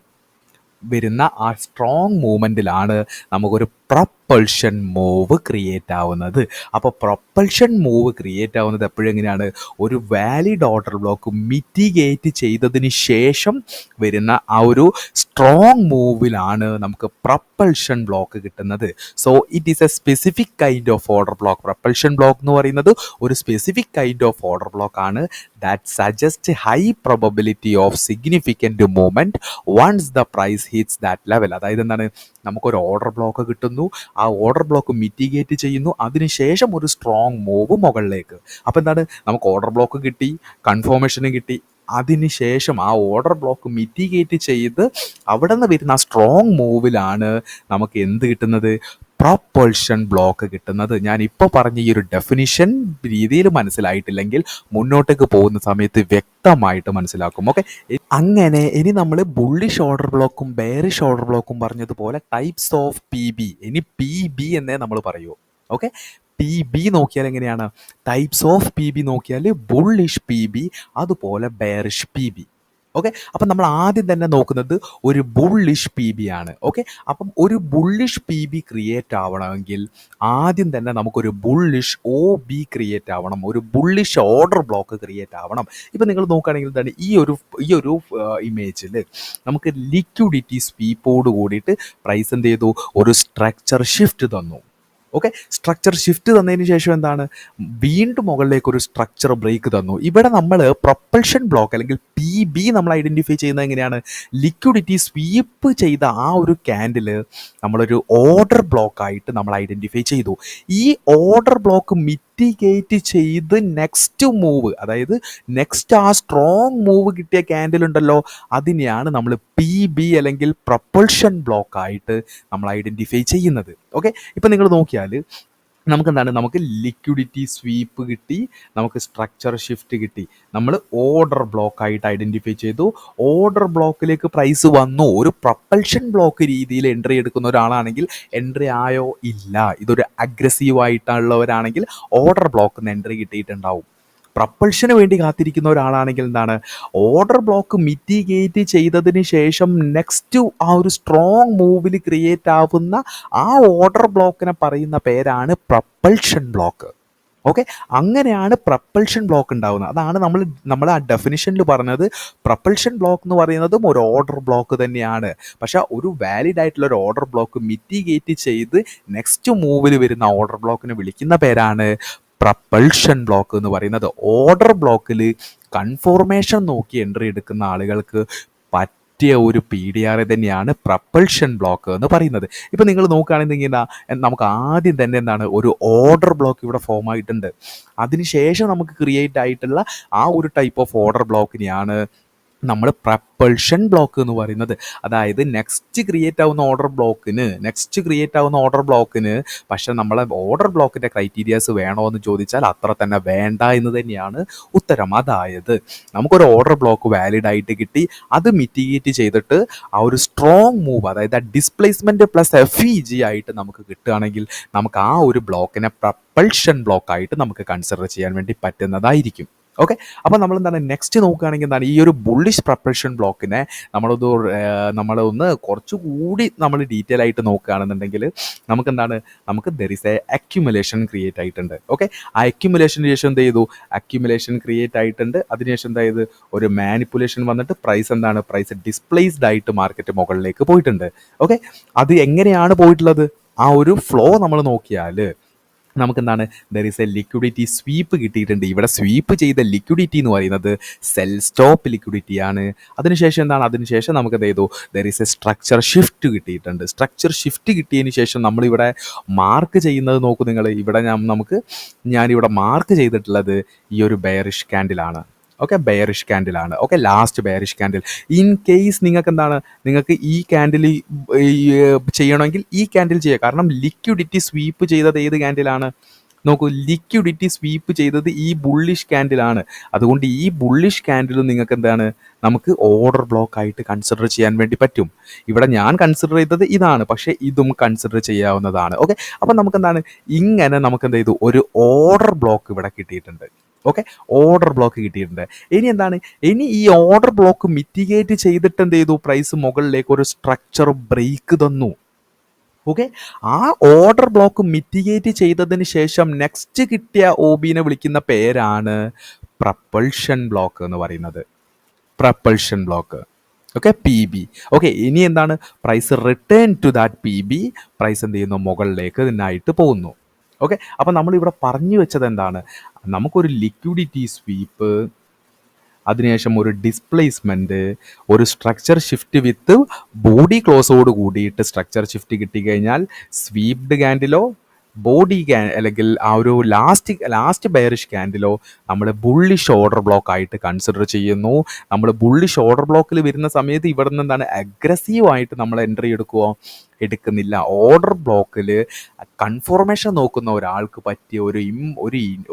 വരുന്ന ആ സ്ട്രോങ് മൂവ്മെൻറ്റിലാണ് നമുക്കൊരു പ്രൊപ്പൽഷൻ മൂവ് ക്രിയേറ്റ് ആവുന്നത്. അപ്പോൾ പ്രൊപ്പൽഷൻ മൂവ് ക്രിയേറ്റ് ആവുന്നത് എപ്പോഴെങ്ങനെയാണ്, ഒരു വാലിഡ് ഓർഡർ ബ്ലോക്ക് മിറ്റിഗേറ്റ് ചെയ്തതിന് ശേഷം വരുന്ന ആ ഒരു സ്ട്രോങ് മൂവിലാണ് നമുക്ക് പ്രൊപ്പൽഷൻ ബ്ലോക്ക് കിട്ടുന്നത്. So it is a specific kind of order block. Propulsion block എന്ന് പറയുന്നത് ഒരു specific kind of order block ആണ് that suggest high probability of significant movement once the price hits that level. അതായത് എന്താണ്, നമുക്കൊരു order block കിട്ടുന്നു, ആ order block mitigate ചെയ്യുന്നു, അതിനുശേഷം ഒരു സ്ട്രോങ് മൂവ് മുകളിലേക്ക്. അപ്പോൾ എന്താണ്, നമുക്ക് ഓർഡർ ബ്ലോക്ക് കിട്ടി, കൺഫോർമേഷനും കിട്ടി, അതിനുശേഷം ആ ഓർഡർ ബ്ലോക്ക് മിറ്റിഗേറ്റ് ചെയ്ത് അവിടെ നിന്ന് വരുന്ന ആ സ്ട്രോങ് മൂവിലാണ് നമുക്ക് എന്ത് കിട്ടുന്നത്, പ്രൊപ്പൾഷൻ ബ്ലോക്ക് കിട്ടുന്നത്. ഞാൻ ഇപ്പോൾ പറഞ്ഞ ഈ ഒരു ഡെഫിനിഷൻ രീതിയിൽ മനസ്സിലായിട്ടില്ലെങ്കിൽ മുന്നോട്ടേക്ക് പോകുന്ന സമയത്ത് വ്യക്തമായിട്ട് മനസ്സിലാക്കും. ഓക്കെ, അങ്ങനെ ഇനി നമ്മൾ ബുള്ളിഷ് ഓർഡർ ബ്ലോക്കും ബെയറിഷ് ഓർഡർ ബ്ലോക്കും പറഞ്ഞതുപോലെ ടൈപ്സ് ഓഫ് പി ബി, ഇനി പി ബി എന്നേ നമ്മൾ പറയൂ. ഓക്കെ, പി ബി നോക്കിയാൽ എങ്ങനെയാണ്? ടൈപ്സ് ഓഫ് പി ബി നോക്കിയാൽ ബുള്ളിഷ് പി ബി, അതുപോലെ ബെയറിഷ് പി ബി. ഓക്കെ, അപ്പം നമ്മൾ ആദ്യം തന്നെ നോക്കുന്നത് ഒരു ബുള്ളിഷ് പി ബി ആണ്. ഓക്കെ, അപ്പം ഒരു ബുള്ളിഷ് പി ബി ക്രിയേറ്റ് ആവണമെങ്കിൽ ആദ്യം തന്നെ നമുക്കൊരു ബുള്ളിഷ് ഒ ബി ക്രിയേറ്റ് ആവണം, ഒരു ബുള്ളിഷ് ഓർഡർ ബ്ലോക്ക് ക്രിയേറ്റ് ആവണം. ഇപ്പം നിങ്ങൾ നോക്കുകയാണെങ്കിൽ തന്നെ ഈ ഒരു ഇമേജിൽ നമുക്ക് ലിക്വിഡിറ്റി സ്വീപ്പോട് കൂടിയിട്ട് പ്രൈസ് എന്ത് ചെയ്തു? ഒരു സ്ട്രക്ചർ ഷിഫ്റ്റ് തന്നു. ഓക്കെ, സ്ട്രക്ചർ ഷിഫ്റ്റ് തന്നതിന് ശേഷം എന്താണ്? വീണ്ടും മുകളിലേക്ക് ഒരു സ്ട്രക്ചർ ബ്രേക്ക് തന്നു. ഇവിടെ നമ്മൾ പ്രൊപ്പൽഷൻ ബ്ലോക്ക് അല്ലെങ്കിൽ പി ബി നമ്മൾ ഐഡൻറ്റിഫൈ ചെയ്യുന്നത് എങ്ങനെയാണ്? ലിക്വിഡിറ്റി സ്വീപ്പ് ചെയ്ത ആ ഒരു ക്യാൻഡിൽ നമ്മളൊരു ഓർഡർ ബ്ലോക്കായിട്ട് നമ്മൾ ഐഡൻറ്റിഫൈ ചെയ്തു. ഈ ഓർഡർ ബ്ലോക്ക് മിറ്റിഗേറ്റ് ചെയ്ത് നെക്സ്റ്റ് മൂവ്, അതായത് നെക്സ്റ്റ് ആ സ്ട്രോങ് മൂവ് കിട്ടിയ ക്യാൻഡിൽ ഉണ്ടല്ലോ, അതിനെയാണ് നമ്മൾ പി ബി അല്ലെങ്കിൽ പ്രൊപ്പൽഷൻ ബ്ലോക്കായിട്ട് നമ്മൾ ഐഡൻറ്റിഫൈ ചെയ്യുന്നത്. ഓക്കെ, ഇപ്പം നിങ്ങൾ നോക്കിയാൽ നമുക്കെന്താണ്? നമുക്ക് ലിക്വിഡിറ്റി സ്വീപ്പ് കിട്ടി, നമുക്ക് സ്ട്രക്ചർ ഷിഫ്റ്റ് കിട്ടി, നമ്മൾ ഓർഡർ ബ്ലോക്കായിട്ട് ഐഡൻറ്റിഫൈ ചെയ്തു. ഓർഡർ ബ്ലോക്കിലേക്ക് പ്രൈസ് വന്നു. ഒരു പ്രൊപ്പൽഷൻ ബ്ലോക്ക് രീതിയിൽ എൻട്രി എടുക്കുന്ന ഒരാളാണെങ്കിൽ എൻട്രി ആയോ? ഇല്ല. ഇതൊരു അഗ്രസീവ് ആയിട്ടുള്ളവരാണെങ്കിൽ ഓർഡർ ബ്ലോക്കിൽ നിന്ന് എൻട്രി കിട്ടിയിട്ടുണ്ടാവും. പ്രൊപ്പൽഷന് വേണ്ടി കാത്തിരിക്കുന്ന ഒരാളാണെങ്കിൽ എന്താണ്? ഓർഡർ ബ്ലോക്ക് മിറ്റിഗേറ്റ് ചെയ്തതിന് ശേഷം നെക്സ്റ്റ് ആ ഒരു സ്ട്രോങ് മൂവിൽ ക്രിയേറ്റ് ആവുന്ന ആ ഓർഡർ ബ്ലോക്കിനെ പറയുന്ന പേരാണ് പ്രൊപ്പൽഷൻ ബ്ലോക്ക്. ഓക്കെ, അങ്ങനെയാണ് പ്രൊപ്പൽഷൻ ബ്ലോക്ക് ഉണ്ടാകുന്നത്. അതാണ് നമ്മൾ ആ ഡെഫിനിഷനിൽ പറഞ്ഞത്. പ്രൊപ്പൽഷൻ ബ്ലോക്ക് എന്ന് പറയുന്നതും ഒരു ഓർഡർ ബ്ലോക്ക് തന്നെയാണ്. പക്ഷേ ഒരു വാലിഡ് ആയിട്ടുള്ള ഒരു ഓർഡർ ബ്ലോക്ക് മിറ്റിഗേറ്റ് ചെയ്ത് നെക്സ്റ്റ് മൂവിൽ വരുന്ന ഓർഡർ ബ്ലോക്കിനെ വിളിക്കുന്ന പേരാണ് പ്രൊപ്പൽഷൻ ബ്ലോക്ക് എന്ന് പറയുന്നത്. ഓർഡർ ബ്ലോക്കിൽ കൺഫോർമേഷൻ നോക്കി എൻട്രി എടുക്കുന്ന ആളുകൾക്ക് പറ്റിയ ഒരു പി ഡി ആർ തന്നെയാണ് പ്രൊപ്പൽഷൻ ബ്ലോക്ക് എന്ന് പറയുന്നത്. ഇപ്പം നിങ്ങൾ നോക്കുകയാണെങ്കിൽ നമുക്ക് ആദ്യം തന്നെ എന്താണ്? ഒരു ഓർഡർ ബ്ലോക്ക് ഇവിടെ ഫോം ആയിട്ടുണ്ട്. അതിനുശേഷം നമുക്ക് ക്രിയേറ്റ് ആയിട്ടുള്ള ആ ഒരു ടൈപ്പ് ഓഫ് ഓർഡർ ബ്ലോക്കിനെയാണ് നമ്മൾ പ്രൊപ്പൽഷൻ ബ്ലോക്ക് എന്ന് പറയുന്നത്. അതായത് നെക്സ്റ്റ് ക്രിയേറ്റ് ആവുന്ന ഓർഡർ ബ്ലോക്കിന് പക്ഷെ നമ്മളെ ഓർഡർ ബ്ലോക്കിൻ്റെ ക്രൈറ്റീരിയാസ് വേണോ എന്ന് ചോദിച്ചാൽ അത്ര തന്നെ വേണ്ട എന്ന് തന്നെയാണ് ഉത്തരം. അതായത് നമുക്കൊരു ഓർഡർ ബ്ലോക്ക് വാലിഡ് ആയിട്ട് കിട്ടി, അത് മിറ്റിഗേറ്റ് ചെയ്തിട്ട് ആ ഒരു സ്ട്രോങ് മൂവ്, അതായത് ആ ഡിസ്പ്ലേസ്മെൻറ്റ് പ്ലസ് FEG ആയിട്ട് നമുക്ക് കിട്ടുകയാണെങ്കിൽ നമുക്ക് ആ ഒരു ബ്ലോക്കിനെ പ്രൊപ്പൽഷൻ ബ്ലോക്കായിട്ട് നമുക്ക് കൺസിഡർ ചെയ്യാൻ വേണ്ടി പറ്റുന്നതായിരിക്കും. ഓക്കെ, അപ്പോൾ നമ്മൾ എന്താണ് നെക്സ്റ്റ് നോക്കുകയാണെങ്കിൽ എന്താണ്? ഈ ഒരു ബുള്ളിഷ് പ്രൊപ്പൽഷൻ ബ്ലോക്കിനെ നമ്മളൊന്ന് കുറച്ചുകൂടി നമ്മൾ ഡീറ്റെയിൽ ആയിട്ട് നോക്കുകയാണെന്നുണ്ടെങ്കിൽ നമുക്ക് there is A accumulation create ആയിട്ടുണ്ട്. ഓക്കെ, ആ അക്യുമുലേഷന് ശേഷം എന്ത് ചെയ്തു? അക്യുമുലേഷൻ ക്രിയേറ്റ് ആയിട്ടുണ്ട്. അതിനുശേഷം എന്തായത്? ഒരു മാനിപ്പുലേഷൻ വന്നിട്ട് പ്രൈസ് ഡിസ്പ്ലേസ്ഡ് ആയിട്ട് മാർക്കറ്റ് മുകളിലേക്ക് പോയിട്ടുണ്ട്. ഓക്കെ, അത് എങ്ങനെയാണ് പോയിട്ടുള്ളത്? ആ ഒരു ഫ്ലോ നമ്മൾ നോക്കിയാൽ നമുക്കെന്താണ്? There is a liquidity sweep കിട്ടിയിട്ടുണ്ട്. ഇവിടെ സ്വീപ്പ് ചെയ്ത ലിക്വിഡിറ്റി എന്ന് പറയുന്നത് സെൽ സ്റ്റോപ്പ് ലിക്വിഡിറ്റിയാണ്. അതിനുശേഷം അതിനുശേഷം നമുക്ക് എന്ത് ചെയ്തു? There is a structure shift കിട്ടിയിട്ടുണ്ട്. സ്ട്രക്ചർ ഷിഫ്റ്റ് കിട്ടിയതിന് ശേഷം നമ്മളിവിടെ മാർക്ക് ചെയ്യുന്നത് നോക്കൂ നിങ്ങൾ. ഇവിടെ ഞാനിവിടെ മാർക്ക് ചെയ്തിട്ടുള്ളത് ഈ ഒരു ബെയറിഷ് ക്യാൻഡിലാണ്. ഓക്കെ, ബെയറിഷ് ക്യാൻഡിലാണ്. Okay, last bearish candle. In case നിങ്ങൾക്ക് ഈ ക്യാൻഡിൽ ചെയ്യണമെങ്കിൽ ഈ ക്യാൻഡിൽ ചെയ്യുക. കാരണം ലിക്വിഡിറ്റി സ്വീപ്പ് ചെയ്തത് ഏത് ക്യാൻഡിലാണ്? നോക്കൂ, ലിക്വിഡിറ്റി സ്വീപ്പ് ചെയ്തത് ഈ ബുള്ളിഷ് ക്യാൻഡിലാണ്. അതുകൊണ്ട് ഈ ബുള്ളിഷ് ക്യാൻഡിൽ നമുക്ക് ഓർഡർ ബ്ലോക്ക് ആയിട്ട് കൺസിഡർ ചെയ്യാൻ വേണ്ടി പറ്റും. ഇവിടെ ഞാൻ കൺസിഡർ ചെയ്തത് ഇതാണ്, പക്ഷേ ഇതും കൺസിഡർ ചെയ്യാവുന്നതാണ്. ഓക്കെ, അപ്പം ഇങ്ങനെ നമുക്ക് എന്ത് ചെയ്തു? ഒരു ഓർഡർ ബ്ലോക്ക് ഇവിടെ കിട്ടിയിട്ടുണ്ട്. ഓക്കെ, ഓർഡർ ബ്ലോക്ക് കിട്ടിയിട്ടുണ്ട്. ഇനി ഈ ഓർഡർ ബ്ലോക്ക് മിറ്റിഗേറ്റ് ചെയ്തിട്ട് എന്ത് ചെയ്തു? പ്രൈസ് മുകളിലേക്ക് ഒരു സ്ട്രക്ചർ ബ്രേക്ക് തന്നു. ഓക്കെ, ആ ഓർഡർ ബ്ലോക്ക് മിറ്റിഗേറ്റ് ചെയ്തതിന് ശേഷം നെക്സ്റ്റ് കിട്ടിയ OBനെ വിളിക്കുന്ന പേരാണ് പ്രൊപ്പൽഷൻ ബ്ലോക്ക് എന്ന് പറയുന്നത്. Propulsion block. Okay, PB. Okay, ഇനി price return to that PB. Price എന്ത് ചെയ്യുന്നു? മുകളിലേക്ക് ഇതിനായിട്ട് പോകുന്നു. ഓക്കെ, അപ്പം നമ്മളിവിടെ പറഞ്ഞു വെച്ചത് നമുക്കൊരു ലിക്വിഡിറ്റി സ്വീപ്പ്, അതിനുശേഷം ഒരു ഡിസ്പ്ലേസ്മെൻറ്റ്, ഒരു സ്ട്രക്ചർ ഷിഫ്റ്റ് വിത്ത് ബോഡി ക്ലോസോട് കൂടിയിട്ട് സ്ട്രക്ചർ ഷിഫ്റ്റ് കിട്ടിക്കഴിഞ്ഞാൽ സ്വീപ്ഡ് ക്യാൻഡിലോ ബോഡി അല്ലെങ്കിൽ ആ ഒരു ലാസ്റ്റ് ബെയറിഷ് ക്യാൻഡിലോ നമ്മൾ ബുള്ളിഷ് ഓർഡർ ബ്ലോക്ക് ആയിട്ട് കൺസിഡർ ചെയ്യുന്നു. നമ്മൾ ബുള്ളിഷ് ഓർഡർ ബ്ലോക്കിൽ വരുന്ന സമയത്ത് ഇവിടെ നിന്ന് എന്താണ് അഗ്രസീവായിട്ട് നമ്മൾ എൻട്രി എടുക്കുന്നില്ല. ഓർഡർ ബ്ലോക്കിൽ കൺഫോർമേഷൻ നോക്കുന്ന ഒരാൾക്ക് പറ്റിയ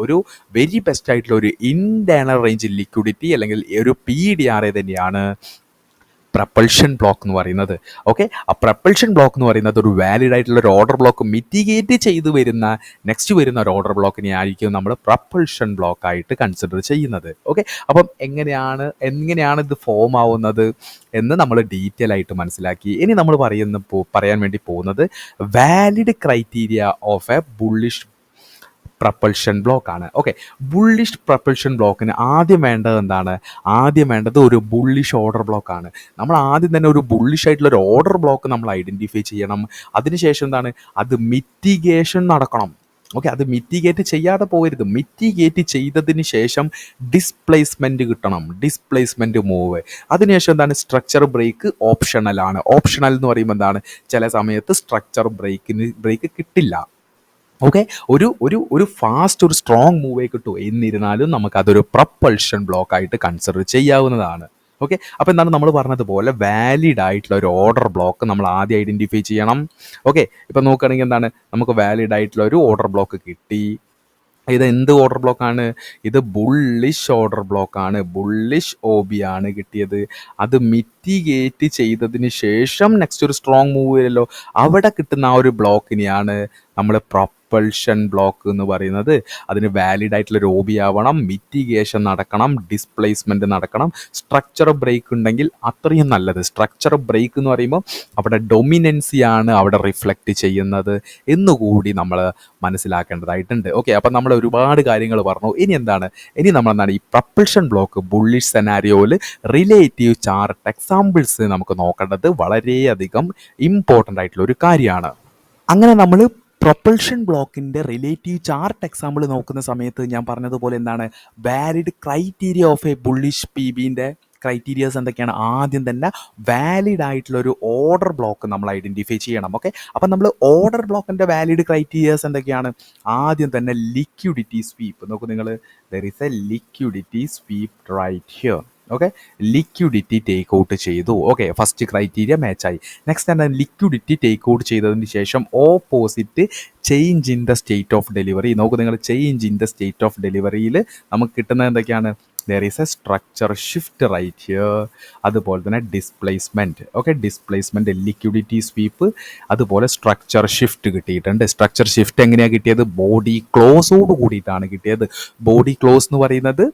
ഒരു വെരി ബെസ്റ്റ് ആയിട്ടുള്ള ഒരു ഇന്റേണൽ റേഞ്ച് ലിക്വിഡിറ്റി അല്ലെങ്കിൽ ഒരു PDRA തന്നെയാണ് പ്രപ്പൽഷൻ ബ്ലോക്ക് എന്ന് പറയുന്നത്. ഓക്കെ, ആ പ്രപ്പൽഷൻ ബ്ലോക്ക് എന്ന് പറയുന്നത് ഒരു വാലിഡ് ആയിട്ടുള്ള ഒരു ഓർഡർ ബ്ലോക്ക് മിറ്റിഗേറ്റ് ചെയ്ത് വരുന്ന നെക്സ്റ്റ് വരുന്ന ഒരു ഓർഡർ ബ്ലോക്കിനെ ആയിരിക്കും നമ്മൾ പ്രപ്പൽഷൻ ബ്ലോക്ക് ആയിട്ട് കൺസിഡർ ചെയ്യുന്നത്. ഓക്കെ, അപ്പം എങ്ങനെയാണ് ഇത് ഫോം ആവുന്നത് എന്ന് നമ്മൾ ഡീറ്റെയിൽ ആയിട്ട് മനസ്സിലാക്കി. ഇനി നമ്മൾ പറയാൻ വേണ്ടി പോകുന്നത് valid criteria of a bullish propulsion ബ്ലോക്കാണ്. ഓക്കെ, ബുള്ളിഷ് പ്രപ്പൽഷൻ ബ്ലോക്കിന് ആദ്യം വേണ്ടത് ഒരു ബുള്ളിഷ് ഓർഡർ ബ്ലോക്കാണ്. നമ്മൾ ആദ്യം തന്നെ ഒരു ബുള്ളിഷ് ആയിട്ടുള്ള ഒരു ഓർഡർ ബ്ലോക്ക് നമ്മൾ ഐഡൻറ്റിഫൈ ചെയ്യണം. അതിനുശേഷം അത് മിറ്റിഗേഷൻ നടക്കണം. ഓക്കെ, അത് മിറ്റിഗേറ്റ് ചെയ്യാതെ പോകരുത്. മിറ്റിഗേറ്റ് ചെയ്തതിന് ശേഷം ഡിസ്പ്ലേസ്മെൻറ്റ് കിട്ടണം, ഡിസ്പ്ലേസ്മെൻറ്റ് മൂവ്. അതിനുശേഷം സ്ട്രക്ചർ ബ്രേക്ക് ഓപ്ഷണലാണ്. ഓപ്ഷണൽ എന്ന് പറയുമ്പോൾ ചില സമയത്ത് സ്ട്രക്ചർ ബ്രേക്ക് കിട്ടില്ല. ഓക്കെ, ഒരു ഫാസ്റ്റ് ഒരു സ്ട്രോങ് മൂവേ കിട്ടൂ. എന്നിരുന്നാലും നമുക്കതൊരു പ്രപ്പൽഷൻ ബ്ലോക്ക് ആയിട്ട് കൺസിഡർ ചെയ്യാവുന്നതാണ്. ഓക്കെ, അപ്പോൾ നമ്മൾ പറഞ്ഞതുപോലെ വാലിഡ് ആയിട്ടുള്ള ഒരു ഓർഡർ ബ്ലോക്ക് നമ്മൾ ആദ്യം ഐഡൻറ്റിഫൈ ചെയ്യണം. ഓക്കെ, ഇപ്പം നോക്കുകയാണെങ്കിൽ നമുക്ക് വാലിഡ് ആയിട്ടുള്ള ഒരു ഓർഡർ ബ്ലോക്ക് കിട്ടി. ഇത് എന്ത് ഓർഡർ ബ്ലോക്കാണ്? ഇത് ബുള്ളിഷ് ഓർഡർ ബ്ലോക്കാണ്. ബുള്ളിഷ് OB ആണ് കിട്ടിയത്. അത് മിറ്റിഗേറ്റ് ചെയ്തതിന് ശേഷം നെക്സ്റ്റ് ഒരു സ്ട്രോങ് മൂവ് വരുമല്ലോ, അവിടെ കിട്ടുന്ന ആ ഒരു ബ്ലോക്കിനെയാണ് നമ്മൾ പ്രപ്പൽഷൻ ബ്ലോക്ക് എന്ന് പറയുന്നത്. അതിന് വാലിഡ് ആയിട്ടുള്ളൊരു OB ആവണം, മിറ്റിഗേഷൻ നടക്കണം, ഡിസ്പ്ലേസ്മെൻറ്റ് നടക്കണം. സ്ട്രക്ചർ ബ്രേക്ക് ഉണ്ടെങ്കിൽ അത്രയും നല്ലത്. സ്ട്രക്ചർ ബ്രേക്ക് എന്ന് പറയുമ്പോൾ അവിടെ ഡൊമിനൻസിയാണ് അവിടെ റിഫ്ലക്റ്റ് ചെയ്യുന്നത് എന്നുകൂടി നമ്മൾ മനസ്സിലാക്കേണ്ടതായിട്ടുണ്ട്. ഓക്കെ, അപ്പം നമ്മൾ ഒരുപാട് കാര്യങ്ങൾ പറഞ്ഞു. ഇനി നമ്മൾ ഈ പ്രപ്പൽഷൻ ബ്ലോക്ക് ബുള്ളിഷ് സെനാരിയോയിൽ റിലേറ്റീവ് ചാർട്ട് എക്സാമ്പിൾസ് നമുക്ക് നോക്കേണ്ടത് വളരെയധികം ഇമ്പോർട്ടൻ്റ് ആയിട്ടുള്ള ഒരു കാര്യമാണ്. അങ്ങനെ നമ്മൾ പ്രൊപ്പൽഷൻ ബ്ലോക്കിൻ്റെ റിലേറ്റീവ് ചാർട്ട് എക്സാമ്പിൾ നോക്കുന്ന സമയത്ത് ഞാൻ പറഞ്ഞതുപോലെ valid criteria of a bullish PBൻ്റെ ക്രൈറ്റീരിയാസ് എന്തൊക്കെയാണ്? ആദ്യം തന്നെ വാലിഡ് ആയിട്ടുള്ള ഒരു ഓർഡർ ബ്ലോക്ക് നമ്മൾ ഐഡൻറ്റിഫൈ ചെയ്യണം. ഓക്കെ, അപ്പം നമ്മൾ ഓർഡർ ബ്ലോക്കിൻ്റെ വാലിഡ് ക്രൈറ്റീരിയാസ് എന്തൊക്കെയാണ്? ആദ്യം തന്നെ ലിക്വിഡിറ്റി സ്വീപ്പ് നോക്കൂ നിങ്ങൾ. There is a liquidity sweep right here. Okay, liquidity take out ചെയ്തു. ഓക്കെ, ഫസ്റ്റ് ക്രൈറ്റീരിയ മാച്ചായി. നെക്സ്റ്റ് ലിക്വിഡിറ്റി ടേക്ക് ഔട്ട് ചെയ്തതിന് ശേഷം opposite change in the state of delivery. നോക്കൂ നിങ്ങൾ, change in the state of ഡെലിവറിയിൽ നമുക്ക് കിട്ടുന്നത് എന്തൊക്കെയാണ്? there is a structure shift right here. അതുപോലെ തന്നെ displacement. Okay, displacement, liquidity sweep, അതുപോലെ സ്ട്രക്ചർ ഷിഫ്റ്റ് കിട്ടിയിട്ടുണ്ട്. സ്ട്രക്ചർ ഷിഫ്റ്റ് എങ്ങനെയാണ് കിട്ടിയത്? ബോഡി ക്ലോസോട് കൂടിയിട്ടാണ് കിട്ടിയത്. ബോഡി ക്ലോസ് എന്ന് പറയുന്നത്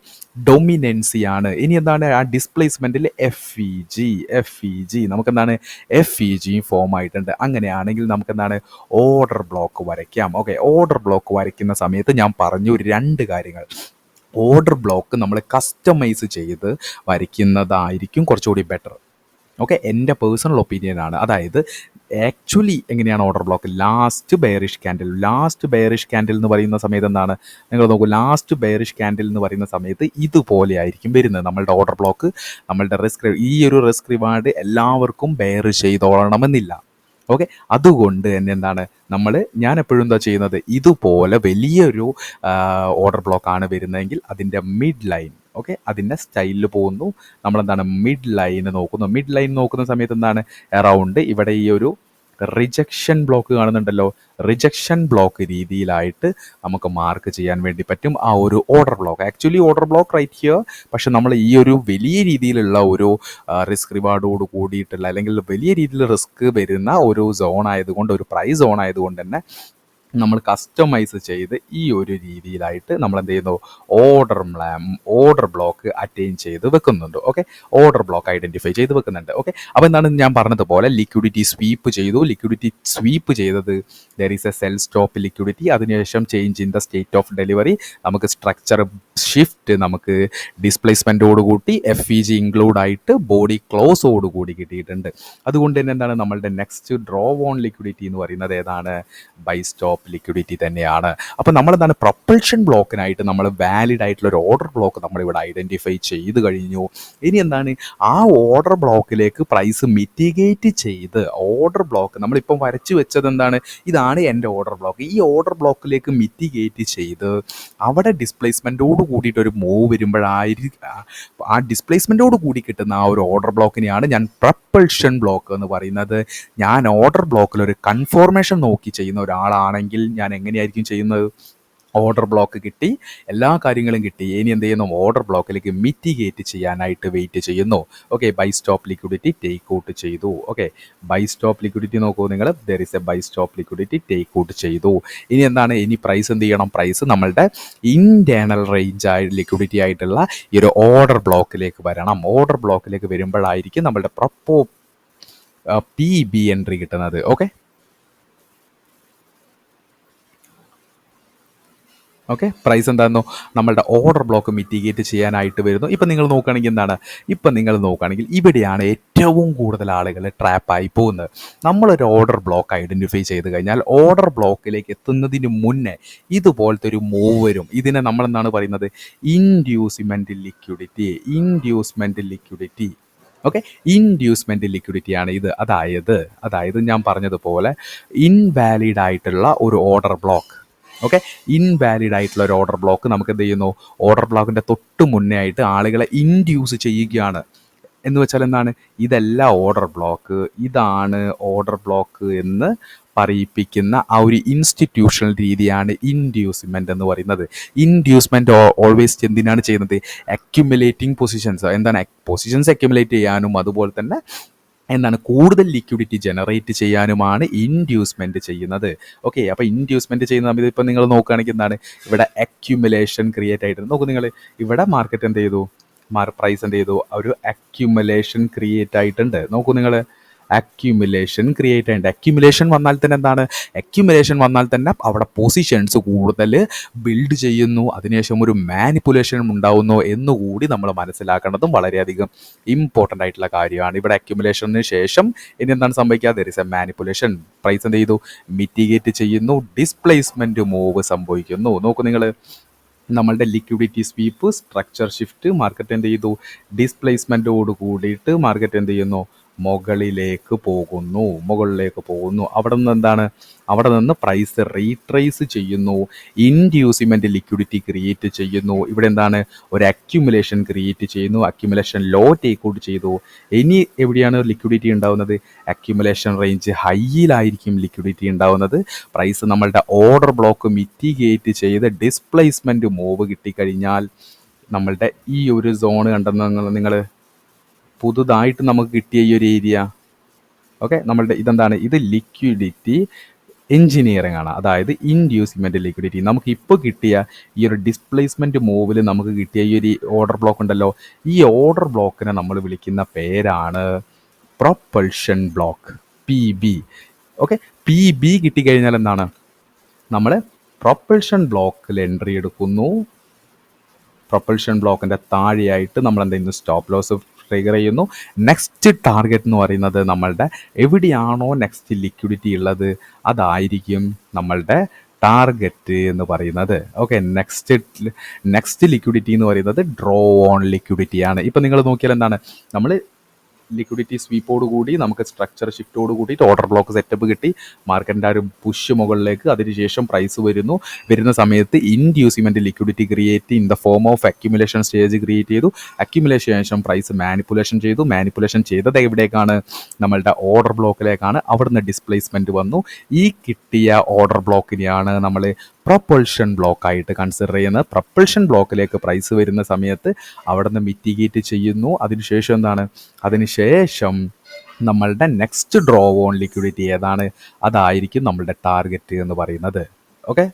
ഡൊമിനൻസിയാണ്. ഇനി ആ ഡിസ്പ്ലേസ്മെൻറ്റിൽ FEG നമുക്ക് FEG ഫോം ആയിട്ടുണ്ട്. അങ്ങനെയാണെങ്കിൽ നമുക്ക് ഓർഡർ ബ്ലോക്ക് വരയ്ക്കാം. ഓക്കെ, ഓർഡർ ബ്ലോക്ക് വരയ്ക്കുന്ന സമയത്ത് ഞാൻ പറഞ്ഞു 2 കാര്യങ്ങൾ. ഓർഡർ ബ്ലോക്ക് നമ്മൾ കസ്റ്റമൈസ് ചെയ്ത് വരയ്ക്കുന്നതായിരിക്കും കുറച്ചുകൂടി ബെറ്റർ. ഓക്കെ, എൻ്റെ പേഴ്സണൽ ഒപ്പീനിയനാണ്. അതായത് ആക്ച്വലി എങ്ങനെയാണ് order block? Last bearish candle എന്ന് പറയുന്ന സമയത്ത് നിങ്ങൾ നോക്കൂ, ലാസ്റ്റ് ബെയറിഷ് ക്യാൻഡിൽ എന്ന് പറയുന്ന സമയത്ത് ഇതുപോലെ ആയിരിക്കും വരുന്നത് നമ്മളുടെ ഓർഡർ ബ്ലോക്ക്. നമ്മളുടെ ഈ ഒരു റിസ്ക് റിവാർഡ് എല്ലാവർക്കും ബെയർ ചെയ്തോളണമെന്നില്ല. ഓക്കെ, അതുകൊണ്ട് തന്നെ ഞാൻ എപ്പോഴും ചെയ്യുന്നത്, ഇതുപോലെ വലിയൊരു ഓർഡർ ബ്ലോക്കാണ് വരുന്നതെങ്കിൽ അതിൻ്റെ മിഡ് ലൈൻ, ഓക്കെ, അതിൻ്റെ സ്റ്റൈലിൽ പോകുന്നു. മിഡ് ലൈൻ നോക്കുന്ന സമയത്ത് അറൗണ്ട് ഇവിടെ ഈ ഒരു റിജക്ഷൻ ബ്ലോക്ക് കാണുന്നുണ്ടല്ലോ, റിജക്ഷൻ ബ്ലോക്ക് രീതിയിലായിട്ട് നമുക്ക് മാർക്ക് ചെയ്യാൻ വേണ്ടി പറ്റും ആ ഒരു order block. Actually order block right here, പക്ഷെ നമ്മൾ ഈ ഒരു വലിയ രീതിയിലുള്ള ഒരു റിസ്ക് റിവാർഡോട് കൂടിയിട്ടുള്ള അല്ലെങ്കിൽ വലിയ രീതിയിൽ റിസ്ക് വരുന്ന ഒരു സോൺ ആയതുകൊണ്ട്, ഒരു പ്രൈസ് സോൺ ആയതുകൊണ്ട് തന്നെ നമ്മൾ കസ്റ്റമൈസ് ചെയ്ത് ഈ ഒരു രീതിയിലായിട്ട് നമ്മൾ എന്ത് ചെയ്യുന്നു? ഓർഡർ ബ്ലോക്ക് അറ്റൈൻ ചെയ്ത് വെക്കുന്നുണ്ട്. ഓക്കെ, ഓർഡർ ബ്ലോക്ക് ഐഡൻറ്റിഫൈ ചെയ്ത് വെക്കുന്നുണ്ട്. ഓക്കെ, അപ്പോൾ ഞാൻ പറഞ്ഞതുപോലെ ലിക്വിഡിറ്റി സ്വീപ്പ് ചെയ്തു. ലിക്വിഡിറ്റി സ്വീപ്പ് ചെയ്തത് there is a sell stop liquidity. അതിനുശേഷം change in the state of delivery, നമുക്ക് സ്ട്രക്ചർ ഷിഫ്റ്റ്, നമുക്ക് ഡിസ്പ്ലേസ്മെൻറ്റോട് കൂടി FEG ഇൻക്ലൂഡ് ആയിട്ട് ബോഡി ക്ലോസോട് കൂടി കിട്ടിയിട്ടുണ്ട്. അതുകൊണ്ട് തന്നെ നമ്മളുടെ നെക്സ്റ്റ് ഡ്രോ ഓൺ ലിക്വിഡിറ്റി എന്ന് പറയുന്നത് ഏതാണ്? ബൈ സ്റ്റോപ്പ് സ്റ്റോപ്പ് ലിക്വിഡിറ്റി തന്നെയാണ്. അപ്പോൾ നമ്മളെന്താണ് പ്രൊപ്പൽഷൻ ബ്ലോക്കിനായിട്ട് നമ്മൾ വാലിഡ് ആയിട്ടുള്ള ഒരു ഓർഡർ ബ്ലോക്ക് നമ്മളിവിടെ ഐഡൻറ്റിഫൈ ചെയ്ത് കഴിഞ്ഞു. ഇനി എന്താണ് ആ ഓർഡർ ബ്ലോക്കിലേക്ക് പ്രൈസ് മിറ്റിഗേറ്റ് ചെയ്ത് ഓർഡർ ബ്ലോക്ക് നമ്മളിപ്പം വരച്ചു വെച്ചത് എന്താണ്, ഇതാണ് എൻ്റെ ഓർഡർ ബ്ലോക്ക്. ഈ ഓർഡർ ബ്ലോക്കിലേക്ക് മിറ്റിഗേറ്റ് ചെയ്ത് അവിടെ ഡിസ്പ്ലേസ്മെൻറ്റോട് കൂടിയിട്ടൊരു മൂവ് വരുമ്പോഴായിരിക്കും ആ ഡിസ്പ്ലേസ്മെൻറ്റോട് കൂടി കിട്ടുന്ന ആ ഒരു ഓർഡർ ബ്ലോക്കിനെയാണ് ഞാൻ പ്രപ്പൽഷൻ ബ്ലോക്ക് എന്ന് പറയുന്നത്. ഞാൻ ഓർഡർ ബ്ലോക്കിൽ ഒരു കൺഫോർമേഷൻ നോക്കി ചെയ്യുന്ന ഒരാളാണെങ്കിൽ ഞാൻ എങ്ങനെയായിരിക്കും ചെയ്യുന്നത്? ഓർഡർ ബ്ലോക്ക് കിട്ടി, എല്ലാ കാര്യങ്ങളും കിട്ടി, ഇനി എന്ത് ചെയ്യുന്നു? ഓർഡർ ബ്ലോക്കിലേക്ക് മിറ്റിഗേറ്റ് ചെയ്യാനായിട്ട് വെയിറ്റ് ചെയ്യുന്നു. Okay, buy stop liquidity take out ചെയ്തു. ഓക്കെ, ബൈ സ്റ്റോപ്പ് ലിക്വിഡിറ്റി നോക്കൂ നിങ്ങൾ, there is a buy stop liquidity take out ചെയ്തു. ഇനി എന്താണ്? ഇനി പ്രൈസ് എന്ത് ചെയ്യണം? പ്രൈസ് നമ്മളുടെ ഇൻറ്റേർണൽ റേഞ്ച് ആയി ലിക്വിഡിറ്റി ആയിട്ടുള്ള ഈ ഒരു ഓർഡർ ബ്ലോക്കിലേക്ക് വരണം. ഓർഡർ ബ്ലോക്കിലേക്ക് വരുമ്പോഴായിരിക്കും നമ്മളുടെ PB എൻട്രി കിട്ടുന്നത്. ഓക്കെ, പ്രൈസ് എന്തായിരുന്നു? നമ്മളുടെ ഓർഡർ ബ്ലോക്ക് മിറ്റിഗേറ്റ് ചെയ്യാനായിട്ട് വരുന്നു. ഇപ്പം നിങ്ങൾ നോക്കുകയാണെങ്കിൽ എന്താണ്? ഇപ്പം നിങ്ങൾ നോക്കുകയാണെങ്കിൽ ഇവിടെയാണ് ഏറ്റവും കൂടുതൽ ആളുകൾ ട്രാപ്പായി പോകുന്നത്. നമ്മളൊരു ഓർഡർ ബ്ലോക്ക് ഐഡൻറ്റിഫൈ ചെയ്ത് കഴിഞ്ഞാൽ ഓർഡർ ബ്ലോക്കിലേക്ക് എത്തുന്നതിന് മുന്നേ ഇതുപോലത്തെ ഒരു മൂവ് വരും. ഇതിനെ നമ്മളെന്താണ് പറയുന്നത്? Inducement liquidity. ഓക്കെ, ഇൻഡ്യൂസ്മെൻറ്റ് ലിക്വിഡിറ്റിയാണ് ഇത്. അതായത് ഞാൻ പറഞ്ഞതുപോലെ ഇൻവാലിഡ് ആയിട്ടുള്ള ഒരു ഓർഡർ ബ്ലോക്ക്. ഓക്കെ, ഇൻവാലിഡ് ആയിട്ടുള്ള ഒരു ഓർഡർ ബ്ലോക്ക് നമുക്ക് എന്ത് ചെയ്യുന്നു? ഓർഡർ ബ്ലോക്കിൻ്റെ തൊട്ട് മുന്നേ ആയിട്ട് ആളുകളെ ഇൻഡ്യൂസ് ചെയ്യുകയാണ്. എന്ന് വെച്ചാൽ എന്താണ്? ഇതല്ല ഓർഡർ ബ്ലോക്ക്, ഇതാണ് ഓർഡർ ബ്ലോക്ക് എന്ന് പറയിപ്പിക്കുന്ന ആ ഒരു ഇൻസ്റ്റിറ്റ്യൂഷണൽ രീതിയാണ് ഇൻഡ്യൂസ്മെൻ്റ് എന്ന് പറയുന്നത്. ഇൻഡ്യൂസ്മെൻ്റ് ഓൾവേസ് എന്തിനാണ് ചെയ്യുന്നത്? Accumulating positions. എന്താണ്? പൊസിഷൻസ് അക്യുമുലേറ്റ് ചെയ്യാനും അതുപോലെ തന്നെ എന്താണ് കൂടുതൽ ലിക്വിഡിറ്റി ജനറേറ്റ് ചെയ്യാനുമാണ് ഇൻഡ്യൂസ്മെൻറ്റ് ചെയ്യുന്നത്. ഓക്കെ, അപ്പോൾ ഇൻഡ്യൂസ്മെൻറ്റ് ചെയ്യുന്ന സമയത്ത് ഇപ്പോൾ നിങ്ങൾ നോക്കുകയാണെങ്കിൽ എന്താണ്? ഇവിടെ അക്യുമുലേഷൻ ക്രിയേറ്റ് ആയിട്ടുണ്ട്. നോക്കൂ നിങ്ങൾ, ഇവിടെ മാർക്കറ്റ് എന്ത് ചെയ്തു? പ്രൈസ് എന്ത് ചെയ്തു? ഒരു അക്യുമുലേഷൻ ക്രിയേറ്റ് ആയിട്ടുണ്ട്. നോക്കൂ നിങ്ങൾ, അക്യുമുലേഷൻ ക്രിയേറ്റ് ആയിട്ടുണ്ട്. അക്യുമുലേഷൻ വന്നാൽ തന്നെ എന്താണ്? അക്യുമുലേഷൻ വന്നാൽ തന്നെ അവിടെ പൊസിഷൻസ് കൂടുതൽ ബിൽഡ് ചെയ്യുന്നു, അതിനുശേഷം ഒരു മാനിപ്പുലേഷൻ ഉണ്ടാവുന്നു എന്നുകൂടി നമ്മൾ മനസ്സിലാക്കേണ്ടതും വളരെയധികം ഇമ്പോർട്ടൻ്റ് ആയിട്ടുള്ള കാര്യമാണ്. ഇവിടെ അക്യുമുലേഷന് ശേഷം ഇനി എന്താണ് സംഭവിക്കുക? There is a manipulation. Price എന്ത് ചെയ്തു? മിറ്റിഗേറ്റ് ചെയ്യുന്നു, ഡിസ്പ്ലേസ്മെൻറ്റ് മൂവ് സംഭവിക്കുന്നു. നോക്കൂ നിങ്ങൾ, നമ്മളുടെ liquidity sweep, structure shift, market എന്ത് ചെയ്തു? ഡിസ്പ്ലേസ്മെൻറ്റോട് കൂടിയിട്ട് മാർക്കറ്റ് എന്ത് ചെയ്യുന്നു? മുകളിലേക്ക് പോകുന്നു. അവിടെ നിന്ന് എന്താണ്? അവിടെ നിന്ന് പ്രൈസ് റീട്രേസ് ചെയ്യുന്നു, ഇൻഡ്യൂസ്മെൻറ്റ് ലിക്വിഡിറ്റി ക്രിയേറ്റ് ചെയ്യുന്നു. ഇവിടെ എന്താണ്? ഒരു അക്യുമുലേഷൻ ക്രിയേറ്റ് ചെയ്യുന്നു, അക്യുമുലേഷൻ ലോ ടേക്ക് ഔട്ട് ചെയ്തു. ഇനി എവിടെയാണ് ലിക്വിഡിറ്റി ഉണ്ടാവുന്നത്? അക്യുമുലേഷൻ റേഞ്ച് ഹൈയിലായിരിക്കും ലിക്വിഡിറ്റി ഉണ്ടാവുന്നത്. പ്രൈസ് നമ്മളുടെ ഓർഡർ ബ്ലോക്ക് മിറ്റിഗേറ്റ് ചെയ്ത് ഡിസ്പ്ലേസ്മെൻറ്റ് മൂവ് കിട്ടിക്കഴിഞ്ഞാൽ നമ്മളുടെ ഈ ഒരു സോണ് കണ്ടെന്ന് നിങ്ങൾ പുതുതായിട്ട് നമുക്ക് കിട്ടിയ ഈ ഒരു ഏരിയ, ഓക്കെ, നമ്മളുടെ ഇതെന്താണ്? ഇത് ലിക്വിഡിറ്റി എഞ്ചിനീയറിംഗ് ആണ്. അതായത് ഇൻഡ്യൂസ്മെൻറ്റ് ലിക്വിഡിറ്റി. നമുക്ക് ഇപ്പോൾ കിട്ടിയ ഈ ഒരു ഡിസ്പ്ലേസ്മെൻറ്റ് മൂവിൽ നമുക്ക് കിട്ടിയ ഈ ഒരു ഓർഡർ ബ്ലോക്ക് ഉണ്ടല്ലോ, ഈ ഓർഡർ ബ്ലോക്കിനെ നമ്മൾ വിളിക്കുന്ന പേരാണ് propulsion block, PB. Okay, PB കിട്ടിക്കഴിഞ്ഞാൽ എന്താണ്? നമ്മൾ പ്രൊപ്പൽഷൻ ബ്ലോക്കിൽ എൻട്രി എടുക്കുന്നു. പ്രൊപ്പൽഷൻ ബ്ലോക്കിൻ്റെ താഴെയായിട്ട് നമ്മൾ എന്ത് ചെയ്യുന്നു? സ്റ്റോപ്പ് ലോസ് ട്രിഗർ ചെയ്യുന്നു. നെക്സ്റ്റ് ടാർഗറ്റ് എന്ന് പറയുന്നത് നമ്മളുടെ എവിടെയാണോ നെക്സ്റ്റ് ലിക്വിഡിറ്റി ഉള്ളത് അതായിരിക്കും നമ്മളുടെ ടാർഗറ്റ് എന്ന് പറയുന്നത്. ഓക്കെ, നെക്സ്റ്റ് ലിക്വിഡിറ്റി എന്ന് പറയുന്നത് ഡ്രോ ഓൺ ലിക്വിഡിറ്റിയാണ്. ഇപ്പം നിങ്ങൾ നോക്കിയാൽ എന്താണ്? നമ്മൾ ലിക്വിഡിറ്റി സ്വീപ്പോട് കൂടി നമുക്ക് സ്ട്രക്ചർ ഷിഫ്റ്റോട് കൂടിയിട്ട് ഓർഡർ ബ്ലോക്ക് സെറ്റപ്പ് കിട്ടി, മാർക്കറ്റിൻ്റെ ആ ഒരു പുഷ് മുകളിലേക്ക്, അതിനുശേഷം പ്രൈസ് വരുന്ന സമയത്ത് inducement liquidity create in the form of accumulation stage create ചെയ്തു. അക്യുമുലേഷൻ ശേഷം പ്രൈസ് മാനിപ്പുലേഷൻ ചെയ്തത് എവിടേക്കാണ്? നമ്മളുടെ ഓർഡർ ബ്ലോക്കിലേക്കാണ്. അവിടുന്ന് ഡിസ്പ്ലേസ്മെൻറ്റ് വന്നു. ഈ കിട്ടിയ ഓർഡർ ബ്ലോക്കിനെയാണ് നമ്മൾ പ്രൊപ്പൽഷൻ ബ്ലോക്കായിട്ട് കൺസിഡർ ചെയ്യുന്നത്. പ്രൊപ്പൽഷൻ ബ്ലോക്കിലേക്ക് പ്രൈസ് വരുന്ന സമയത്ത് അവിടെ നിന്ന് മിറ്റിഗേറ്റ് ചെയ്യുന്നു. അതിനുശേഷം എന്താണ്? അതിനുശേഷം നമ്മളുടെ നെക്സ്റ്റ് ഡ്രോ ഓൺ ലിക്വിഡിറ്റി ഏതാണ്? അതായിരിക്കും നമ്മളുടെ ടാർഗറ്റ് എന്ന് പറയുന്നത്. ഓക്കെ,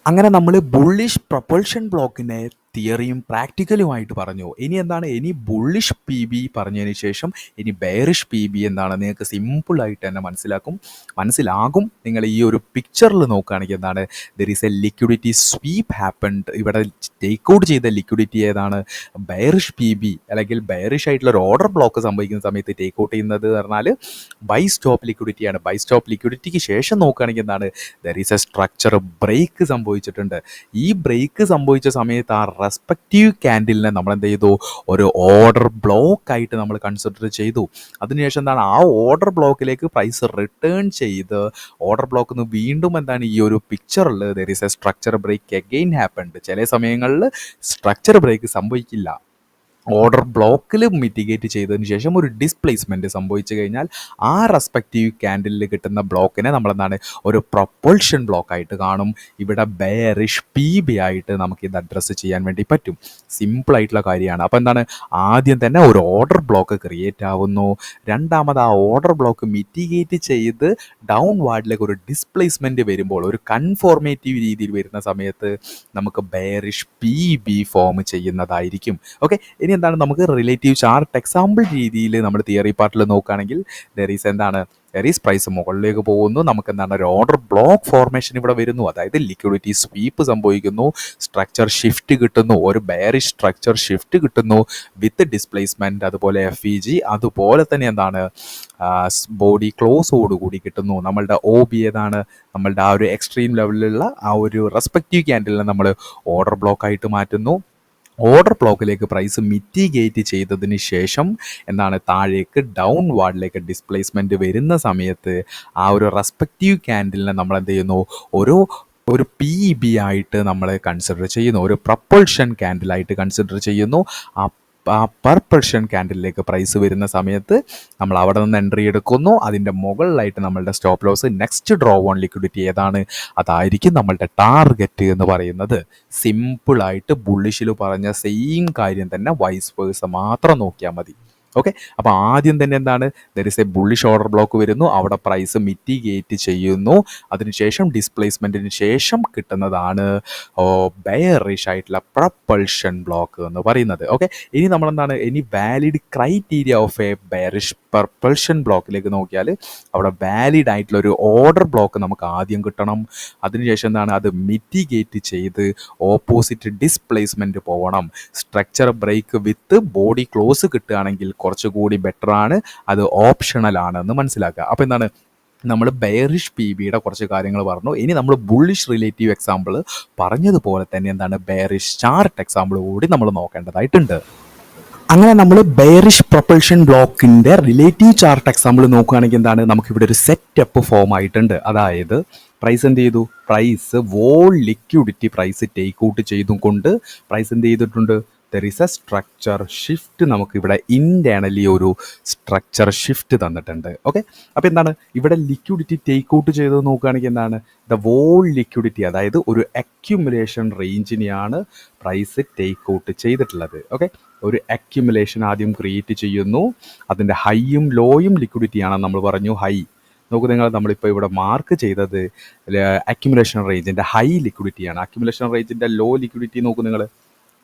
അങ്ങനെ നമ്മൾ ബുള്ളിഷ് പ്രൊപ്പൽഷൻ ബ്ലോക്കിനെ തിയറിയും പ്രാക്ടിക്കലുമായിട്ട് പറഞ്ഞു. ഇനി എന്താണ്, ഇനി ബുള്ളിഷ് പി ബി പറഞ്ഞതിന് ശേഷം ഇനി ബെയറിഷ് പി ബി എന്താണ് നിങ്ങൾക്ക് സിമ്പിളായിട്ട് തന്നെ മനസ്സിലാകും. നിങ്ങൾ ഈ ഒരു പിക്ചറിൽ നോക്കുകയാണെങ്കിൽ എന്താണ്, there is a liquidity sweep happened. ഇവിടെ ടേക്ക് ഔട്ട് ചെയ്ത ലിക്വിഡിറ്റി ഏതാണ്, ബെയറിഷ് പി ബി അല്ലെങ്കിൽ ബെയറിഷ് ആയിട്ടുള്ള ഒരു ഓർഡർ ബ്ലോക്ക് സംഭവിക്കുന്ന സമയത്ത് ടേക്ക് ഔട്ട് ചെയ്യുന്നത് പറഞ്ഞാൽ ബൈ സ്റ്റോപ്പ് ലിക്വിഡിറ്റിയാണ്. ബൈ സ്റ്റോപ്പ് ലിക്വിഡിറ്റിക്ക് ശേഷം നോക്കുകയാണെങ്കിൽ എന്താണ്, there is a structure break സംഭവിച്ചിട്ടുണ്ട്. ഈ ബ്രേക്ക് സംഭവിച്ച സമയത്ത് ആ റെസ്പെക്റ്റീവ് ക്യാൻഡിലിനെ നമ്മൾ എന്ത് ചെയ്തു, ഒരു ഓർഡർ ബ്ലോക്ക് ആയിട്ട് നമ്മൾ കൺസിഡർ ചെയ്തു. അതിനുശേഷം എന്താണ്, ആ ഓർഡർ ബ്ലോക്കിലേക്ക് പ്രൈസ് റിട്ടേൺ ചെയ്ത് ഓർഡർ ബ്ലോക്കിൽ നിന്ന് വീണ്ടും എന്താണ് ഈ ഒരു പിക്ചറിൽ there is a structure break again happened. ചില സമയങ്ങളിൽ സ്ട്രക്ചർ ബ്രേക്ക് സംഭവിക്കില്ല. ഓർഡർ ബ്ലോക്കിൽ മിറ്റിഗേറ്റ് ചെയ്തതിന് ശേഷം ഒരു ഡിസ്പ്ലേസ്മെൻറ്റ് സംഭവിച്ചു കഴിഞ്ഞാൽ ആ റെസ്പെക്റ്റീവ് ക്യാൻഡിലിൽ കിട്ടുന്ന ബ്ലോക്കിനെ നമ്മളെന്താണ് ഒരു പ്രൊപ്പൾഷൻ ബ്ലോക്കായിട്ട് കാണും. ഇവിടെ ബെയറിഷ് പി ബി ആയിട്ട് നമുക്കിത് അഡ്രസ്സ് ചെയ്യാൻ വേണ്ടി പറ്റും. സിമ്പിളായിട്ടുള്ള കാര്യമാണ്. അപ്പോൾ എന്താണ്, ആദ്യം തന്നെ ഒരു ഓർഡർ ബ്ലോക്ക് ക്രിയേറ്റ് ആവുന്നു. രണ്ടാമത് ആ ഓർഡർ ബ്ലോക്ക് മിറ്റിഗേറ്റ് ചെയ്ത് ഡൗൺ വാർഡിലേക്ക് ഒരു ഡിസ്പ്ലേസ്മെൻറ്റ് വരുമ്പോൾ, ഒരു കൺഫോർമേറ്റീവ് രീതിയിൽ വരുന്ന സമയത്ത് നമുക്ക് ബെയറിഷ് പി ബി ഫോം ചെയ്യുന്നതായിരിക്കും. ഓക്കെ, ഇനി എന്താണ്, നമുക്ക് റിലേറ്റീവ് ചാർട്ട് എക്സാമ്പിൾ രീതിയിൽ നമ്മൾ തിയറി പാർട്ടിൽ നോക്കുകയാണെങ്കിൽ ദർ ഈസ് പ്രൈസ് മുകളിലേക്ക് പോകുന്നു. നമുക്ക് എന്താണ്, ഒരു ഓർഡർ ബ്ലോക്ക് ഫോർമേഷൻ ഇവിടെ വരുന്നു. അതായത് ലിക്വിഡിറ്റി സ്വീപ്പ് സംഭവിക്കുന്നു, സ്ട്രക്ചർ ഷിഫ്റ്റ് കിട്ടുന്നു, ഒരു ബെയറിഷ് സ്ട്രക്ചർ ഷിഫ്റ്റ് കിട്ടുന്നു വിത്ത് ഡിസ്പ്ലേസ്മെൻറ്റ്, അതുപോലെ FEG, അതുപോലെ തന്നെ എന്താണ് ബോഡി ക്ലോസോടുകൂടി കിട്ടുന്നു. നമ്മളുടെ OB ഏതാണ്, നമ്മളുടെ ആ ഒരു എക്സ്ട്രീം ലെവലിലുള്ള ആ ഒരു റെസ്പെക്റ്റീവ് ക്യാൻഡിലിനെ നമ്മൾ ഓർഡർ ബ്ലോക്കായിട്ട് മാറ്റുന്നു. ഓർഡർ ബ്ലോക്കിലേക്ക് പ്രൈസ് മിറ്റിഗേറ്റ് ചെയ്തതിന് ശേഷം എന്താണ്, താഴേക്ക് ഡൗൺ വാർഡിലേക്ക് ഡിസ്പ്ലേസ്മെൻറ്റ് വരുന്ന സമയത്ത് ആ ഒരു റെസ്പെക്റ്റീവ് ക്യാൻഡിലിനെ നമ്മൾ എന്ത് ചെയ്യുന്നു, ഒരു PB ആയിട്ട് നമ്മൾ കൺസിഡർ ചെയ്യുന്നു, ഒരു പ്രൊപ്പൾഷൻ ക്യാൻഡിലായിട്ട് കൺസിഡർ ചെയ്യുന്നു. ആ പെർപൾഷൻ ക്യാൻഡിലേക്ക് പ്രൈസ് വരുന്ന സമയത്ത് നമ്മൾ അവിടെ നിന്ന് എൻട്രി എടുക്കുന്നു. അതിൻ്റെ മുകളിലായിട്ട് നമ്മളുടെ stop loss, next draw on liquidity ഏതാണ്, അതായിരിക്കും നമ്മളുടെ ടാർഗറ്റ് എന്ന് പറയുന്നത്. സിമ്പിളായിട്ട് ബുള്ളിഷിൽ പറഞ്ഞ സെയിം കാര്യം തന്നെ വൈസ് വേഴ്സ മാത്രം നോക്കിയാൽ മതി. ഓക്കെ, അപ്പോൾ ആദ്യം തന്നെ എന്താണ്, there is A bullish order block വരുന്നു, അവിടെ പ്രൈസ് മിറ്റിഗേറ്റ് ചെയ്യുന്നു. അതിനുശേഷം ഡിസ്പ്ലേസ്മെൻറ്റിന് ശേഷം കിട്ടുന്നതാണ് ബെയറിഷ് ആയിട്ടുള്ള പ്രൊപ്പൾഷൻ ബ്ലോക്ക് എന്ന് പറയുന്നത്. ഓക്കെ, ഇനി നമ്മളെന്താണ്, ഇനി valid criteria of a bearish propulsion ബ്ലോക്കിലേക്ക് നോക്കിയാൽ അവിടെ വാലിഡ് ആയിട്ടുള്ള ഒരു ഓർഡർ ബ്ലോക്ക് നമുക്ക് ആദ്യം കിട്ടണം. അതിനുശേഷം എന്താണ്, അത് മിറ്റിഗേറ്റ് ചെയ്ത് ഓപ്പോസിറ്റ് ഡിസ്പ്ലേസ്മെൻറ്റ് പോകണം. Structure break with body close കിട്ടുകയാണെങ്കിൽ കുറച്ചുകൂടി ബെറ്ററാണ്, അത് ഓപ്ഷണലാണെന്ന് മനസ്സിലാക്കുക. അപ്പോൾ എന്താണ്, നമ്മൾ ബെയറിഷ് പി ബിയുടെ കുറച്ച് കാര്യങ്ങൾ പറഞ്ഞു. ഇനി നമ്മൾ ബുള്ളിഷ് റിലേറ്റീവ് എക്സാമ്പിൾ പറഞ്ഞതുപോലെ തന്നെ എന്താണ്, ബെയറിഷ് ചാർട്ട് എക്സാമ്പിൾ കൂടി നമ്മൾ നോക്കേണ്ടതായിട്ടുണ്ട്. അങ്ങനെ നമ്മൾ ബെയറിഷ് പ്രൊപ്പൾഷൻ ബ്ലോക്കിൻ്റെ റിലേറ്റീവ് ചാർട്ട് എക്സാമ്പിൾ നോക്കുകയാണെങ്കിൽ എന്താണ്, നമുക്കിവിടെ ഒരു സെറ്റപ്പ് ഫോം ആയിട്ടുണ്ട്. അതായത് പ്രൈസ് എന്ത് ചെയ്തു, പ്രൈസ് വോൾ ലിക്വിഡിറ്റി പ്രൈസ് ടേക്ക് ഔട്ട് ചെയ്തും കൊണ്ട് പ്രൈസ് എന്ത് ചെയ്തിട്ടുണ്ട്, there is a structure shift. നമുക്കിവിടെ ഇൻറ്റേർണലി ഒരു സ്ട്രക്ചർ ഷിഫ്റ്റ് തന്നിട്ടുണ്ട്. ഓക്കെ, അപ്പോൾ എന്താണ്, ഇവിടെ ലിക്വിഡിറ്റി ടേക്ക് ഔട്ട് ചെയ്തത് നോക്കുകയാണെങ്കിൽ എന്താണ്, ദ വോൾ ലിക്വിഡിറ്റി, അതായത് ഒരു അക്യുമുലേഷൻ റേഞ്ചിനെയാണ് പ്രൈസ് ടേക്ക് ഔട്ട് ചെയ്തിട്ടുള്ളത്. ഓക്കെ, ഒരു അക്യുമുലേഷൻ ആദ്യം ക്രിയേറ്റ് ചെയ്യുന്നു. അതിൻ്റെ ഹൈയും ലോയും ലിക്വിഡിറ്റിയാണ് നമ്മൾ പറഞ്ഞു. ഹൈ നോക്കൂ നിങ്ങൾ, നമ്മളിപ്പോൾ ഇവിടെ മാർക്ക് ചെയ്തത് അക്യുമുലേഷൻ റേഞ്ചിൻ്റെ ഹൈ ലിക്വിഡിറ്റിയാണ്. അക്യുമുലേഷൻ റേഞ്ചിൻ്റെ ലോ ലിക്വിഡിറ്റി നോക്കൂ നിങ്ങൾ,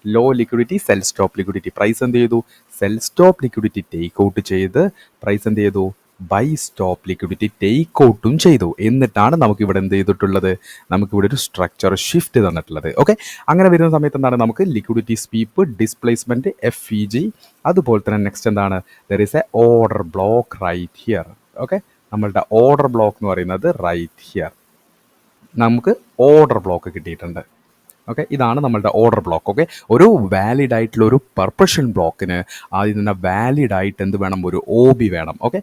low liquidity, sell stop liquidity. Price എന്ത് ചെയ്തു, sell stop liquidity take out ചെയ്ത് പ്രൈസ് എന്ത് ചെയ്തു, ബൈ സ്റ്റോപ്പ് ലിക്വിഡിറ്റി ടേക്ക് ഔട്ടും ചെയ്തു. എന്നിട്ടാണ് നമുക്കിവിടെ എന്ത് ചെയ്തിട്ടുള്ളത്, നമുക്കിവിടെ ഒരു സ്ട്രക്ചർ ഷിഫ്റ്റ് തന്നിട്ടുള്ളത്. ഓക്കെ, അങ്ങനെ വരുന്ന സമയത്ത് എന്താണ്, നമുക്ക് ലിക്വിഡിറ്റി സ്വീപ്പ്, ഡിസ്പ്ലേസ്മെൻറ്റ്, FEG, അതുപോലെ തന്നെ നെക്സ്റ്റ് എന്താണ്, there is a order block right here. Okay, നമ്മളുടെ ഓർഡർ ബ്ലോക്ക് എന്ന് പറയുന്നത് റൈറ്റ് ഹിയർ, നമുക്ക് ഓർഡർ ബ്ലോക്ക് കിട്ടിയിട്ടുണ്ട്. ഓക്കെ, ഇതാണ് നമ്മളുടെ ഓർഡർ ബ്ലോക്ക്. ഓക്കെ, ഒരു വാലിഡ് ആയിട്ടുള്ള ഒരു പെർപൾഷൻ ബ്ലോക്കിന് ആദ്യം തന്നെ വാലിഡ് ആയിട്ട് എന്ത് വേണം, ഒരു OB വേണം. ഓക്കെ,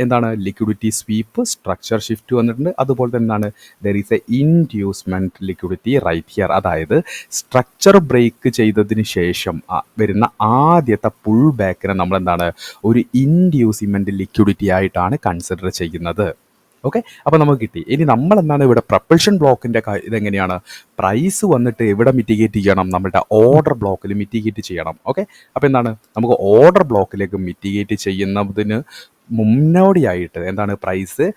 എന്താണ്, ലിക്വിഡിറ്റി സ്വീപ്പ്, സ്ട്രക്ചർ ഷിഫ്റ്റ് വന്നിട്ടുണ്ട്. അതുപോലെ തന്നെ എന്താണ്, there is a inducement liquidity right here. അതായത് സ്ട്രക്ചർ ബ്രേക്ക് ചെയ്തതിന് ശേഷം വരുന്ന ആദ്യത്തെ പുൾ ബാക്കിനെ നമ്മളെന്താണ്, ഒരു ഇൻഡ്യൂസ്മെൻറ്റ് ലിക്വിഡിറ്റി ആയിട്ടാണ് കൺസിഡർ ചെയ്യുന്നത്. ഓക്കെ, അപ്പോൾ നമുക്ക് കിട്ടി. ഇനി നമ്മളെന്താണ്, ഇവിടെ പ്രൊപ്പൾഷൻ ബ്ലോക്കിൻ്റെ ഇതെങ്ങനെയാണ്, പ്രൈസ് വന്നിട്ട് എവിടെ മിറ്റിഗേറ്റ് ചെയ്യണം, നമ്മുടെ ഓർഡർ ബ്ലോക്കിൽ മിറ്റിഗേറ്റ് ചെയ്യണം. ഓക്കെ, അപ്പോൾ എന്താണ്, നമുക്ക് ഓർഡർ ബ്ലോക്കിലേക്ക് മിറ്റിഗേറ്റ് ചെയ്യുന്നതിന് മുന്നോടിയായിട്ട് എന്താണ്, പ്രൈസ്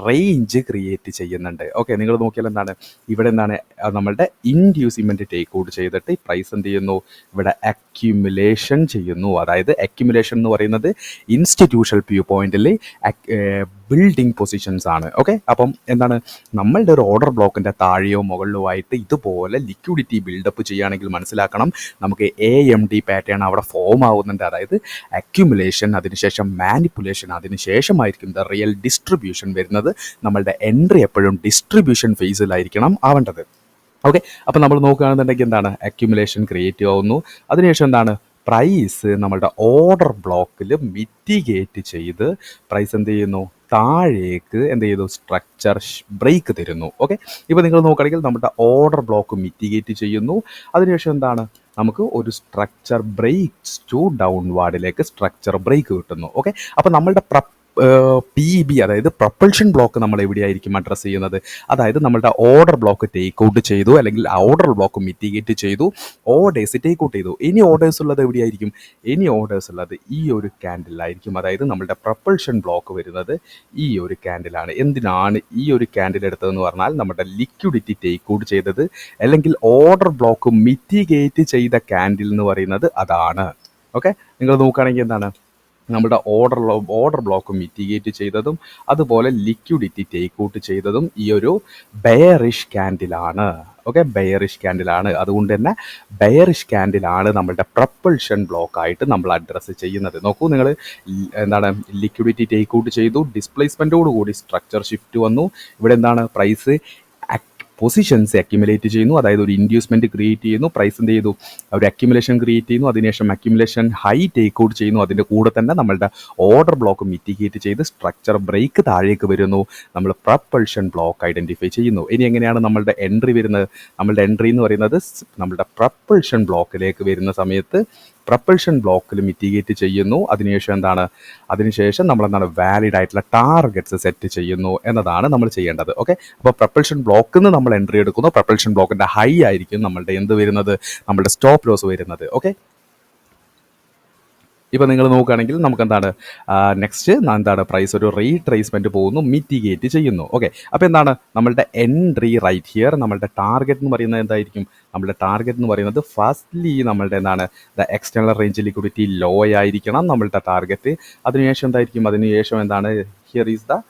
റേഞ്ച് ക്രിയേറ്റ് ചെയ്യുന്നുണ്ട്. ഓക്കെ, നിങ്ങൾ നോക്കിയാൽ എന്താണ് ഇവിടെ എന്താണ് നമ്മളുടെ ഇൻഡ്യൂസിമെൻറ്റ് ടേക്ക് ഔട്ട് ചെയ്തിട്ട് പ്രൈസ് എന്ത് ചെയ്യുന്നു, ഇവിടെ അക്യുമുലേഷൻ ചെയ്യുന്നു. അതായത് അക്യുമുലേഷൻ എന്ന് പറയുന്നത് ഇൻസ്റ്റിറ്റ്യൂഷണൽ വ്യൂ പോയിന്റിൽ ബിൽഡിംഗ് പൊസിഷൻസ് ആണ്. ഓക്കെ, അപ്പം എന്താണ് നമ്മളുടെ ഒരു ഓർഡർ ബ്ലോക്കിൻ്റെ താഴെയോ മുകളിലോ ആയിട്ട് ഇതുപോലെ ലിക്വിഡിറ്റി ബിൽഡപ്പ് ചെയ്യുകയാണെങ്കിൽ മനസ്സിലാക്കണം നമുക്ക് AMD പാറ്റേൺ അവിടെ ഫോം ആവുന്നുണ്ട്. അതായത് അക്യുമുലേഷൻ, അതിനുശേഷം മാനിപ്പുലേഷൻ, അതിനുശേഷമായിരിക്കും ദ റിയൽ ഡിസ്ട്രിബ്യൂഷൻ വരുന്നത്. നമ്മളുടെ എൻട്രി എപ്പോഴും ഡിസ്ട്രിബ്യൂഷൻ ഫേസിലായിരിക്കണം ആവേണ്ടത്. ഓക്കെ, അപ്പോൾ നമ്മൾ നോക്കുകയാണെന്നുണ്ടെങ്കിൽ എന്താണ് അക്യുമുലേഷൻ ക്രിയേറ്റ് ആവുന്നു. അതിനുശേഷം എന്താണ് പ്രൈസ് നമ്മളുടെ ഓർഡർ ബ്ലോക്കിൽ മിറ്റിഗേറ്റ് ചെയ്ത് പ്രൈസ് എന്ത് ചെയ്യുന്നു, താഴേക്ക് എന്ത് ചെയ്തു, സ്ട്രക്ചർ ബ്രേക്ക് തരുന്നു. ഓക്കെ, ഇപ്പോൾ നിങ്ങൾ നോക്കുകയാണെങ്കിൽ നമ്മുടെ ഓർഡർ ബ്ലോക്ക് മിറ്റിഗേറ്റ് ചെയ്യുന്നു. അതിനുശേഷം എന്താണ് നമുക്ക് ഒരു സ്ട്രക്ചർ ബ്രേക്സ് ടു ഡൗൺവാർഡിലേക്ക് സ്ട്രക്ചർ ബ്രേക്ക് കിട്ടുന്നു. ഓക്കെ, അപ്പോൾ നമ്മളുടെ PB അതായത് പ്രൊപ്പൽഷൻ ബ്ലോക്ക് നമ്മൾ എവിടെയായിരിക്കും അഡ്രസ്സ് ചെയ്യുന്നത്, അതായത് നമ്മളുടെ ഓർഡർ ബ്ലോക്ക് ടേക്ക് ഔട്ട് ചെയ്തു, അല്ലെങ്കിൽ ഓർഡർ ബ്ലോക്ക് മിറ്റിഗേറ്റ് ചെയ്തു, ഓർഡേഴ്സ് ടേക്ക് ഔട്ട് ചെയ്തു. ഇനി ഓർഡേഴ്സ് ഉള്ളത് എവിടെയായിരിക്കും, ഇനി ഓർഡേഴ്സ് ഉള്ളത് ഈ ഒരു ക്യാൻഡിലായിരിക്കും. അതായത് നമ്മളുടെ പ്രൊപ്പൽഷൻ ബ്ലോക്ക് വരുന്നത് ഈ ഒരു ക്യാൻഡിലാണ്. എന്തിനാണ് ഈ ഒരു ക്യാൻഡിൽ എടുത്തതെന്ന് പറഞ്ഞാൽ നമ്മുടെ ലിക്വിഡിറ്റി ടേക്ക് ഔട്ട് ചെയ്തത്, അല്ലെങ്കിൽ ഓർഡർ ബ്ലോക്ക് മിറ്റിഗേറ്റ് ചെയ്ത ക്യാൻഡിൽ എന്ന് പറയുന്നത് അതാണ്. ഓക്കെ, നിങ്ങൾ നോക്കുകയാണെങ്കിൽ എന്താണ് നമ്മുടെ ഓർഡർ ബ്ലോക്ക് മിറ്റിഗേറ്റ് ചെയ്തതും അതുപോലെ ലിക്വിഡിറ്റി ടേക്ക് ഔട്ട് ചെയ്തതും ഈ ഒരു ബെയറിഷ് ക്യാൻഡിലാണ്. ഓക്കെ, ബെയറിഷ് ക്യാൻഡിലാണ്. അതുകൊണ്ട് തന്നെ ബെയറിഷ് ക്യാൻഡിലാണ് നമ്മളുടെ പ്രൊപ്പൽഷൻ ബ്ലോക്കായിട്ട് നമ്മൾ അഡ്രസ്സ് ചെയ്യുന്നത്. നോക്കൂ നിങ്ങൾ, എന്താണ് ലിക്വിഡിറ്റി ടേക്ക് ഔട്ട് ചെയ്തു, ഡിസ്പ്ലേസ്മെൻറ്റോട് കൂടി സ്ട്രക്ചർ ഷിഫ്റ്റ് വന്നു. ഇവിടെ എന്താണ് പ്രൈസ് പൊസിഷൻസ് അക്യുമുലേറ്റ് ചെയ്യുന്നു, അതായത് ഒരു ഇൻഡ്യൂസ്മെൻറ്റ് ക്രിയേറ്റ് ചെയ്യുന്നു, പ്രൈസ് എന്ത് ചെയ്തു, ഒരു അക്യുമുലേഷൻ ക്രിയേറ്റ് ചെയ്യുന്നു, അതിനുശേഷം അക്യുമുലേഷൻ ഹൈ ടേക്ക് ഔട്ട് ചെയ്യുന്നു. അതിൻ്റെ കൂടെ തന്നെ നമ്മളുടെ ഓർഡർ ബ്ലോക്ക് മിറ്റിഗേറ്റ് ചെയ്ത് സ്ട്രക്ചർ ബ്രേക്ക് താഴേക്ക് വരുന്നു, നമ്മൾ പ്രൊപ്പൽഷൻ ബ്ലോക്ക് ഐഡൻറ്റിഫൈ ചെയ്യുന്നു. ഇനി എങ്ങനെയാണ് നമ്മളുടെ എൻട്രി വരുന്നത്, നമ്മളുടെ എൻട്രി എന്ന് പറയുന്നത് നമ്മളുടെ പ്രൊപ്പൽഷൻ ബ്ലോക്കിലേക്ക് വരുന്ന സമയത്ത് പ്രൊപ്പൽഷൻ ബ്ലോക്കിൽ മിറ്റിഗേറ്റ് ചെയ്യുന്നു. അതിനുശേഷം എന്താണ്, അതിനുശേഷം നമ്മളെന്താണ് വാലിഡ് ആയിട്ടുള്ള ടാർഗറ്റ്സ് സെറ്റ് ചെയ്യുന്നു എന്നതാണ് നമ്മൾ ചെയ്യേണ്ടത്. ഓക്കെ, അപ്പോൾ പ്രൊപ്പൽഷൻ ബ്ലോക്കിൽ നിന്ന് നമ്മൾ എൻട്രി എടുക്കുന്നു. പ്രൊപ്പൽഷൻ ബ്ലോക്കിൻ്റെ ഹൈ ആയിരിക്കും നമ്മളുടെ എന്ത് വരുന്നത്, നമ്മളുടെ സ്റ്റോപ്പ് ലോസ് വരുന്നത്. ഓക്കെ, ഇപ്പോൾ നിങ്ങൾ നോക്കുകയാണെങ്കിൽ നമുക്ക് എന്താണ് നെക്സ്റ്റ് എന്താണ് പ്രൈസ് ഒരു റീട്രേസ്മെൻറ്റ് പോകുന്നു, മിറ്റിഗേറ്റ് ചെയ്യുന്നു. ഓക്കെ, അപ്പോൾ എന്താണ് നമ്മളുടെ എൻട്രി റൈറ്റ് ഹിയർ. നമ്മളുടെ ടാർഗറ്റ് എന്ന് പറയുന്നത് എന്തായിരിക്കും, നമ്മളുടെ ടാർഗറ്റ് എന്ന് പറയുന്നത് ഫസ്റ്റ്ലി നമ്മളുടെ എന്താണ് the external range liquidity low ആയിരിക്കണം നമ്മളുടെ ടാർഗറ്റ്. അതിനുശേഷം എന്തായിരിക്കും, അതിനുശേഷം എന്താണ് here is the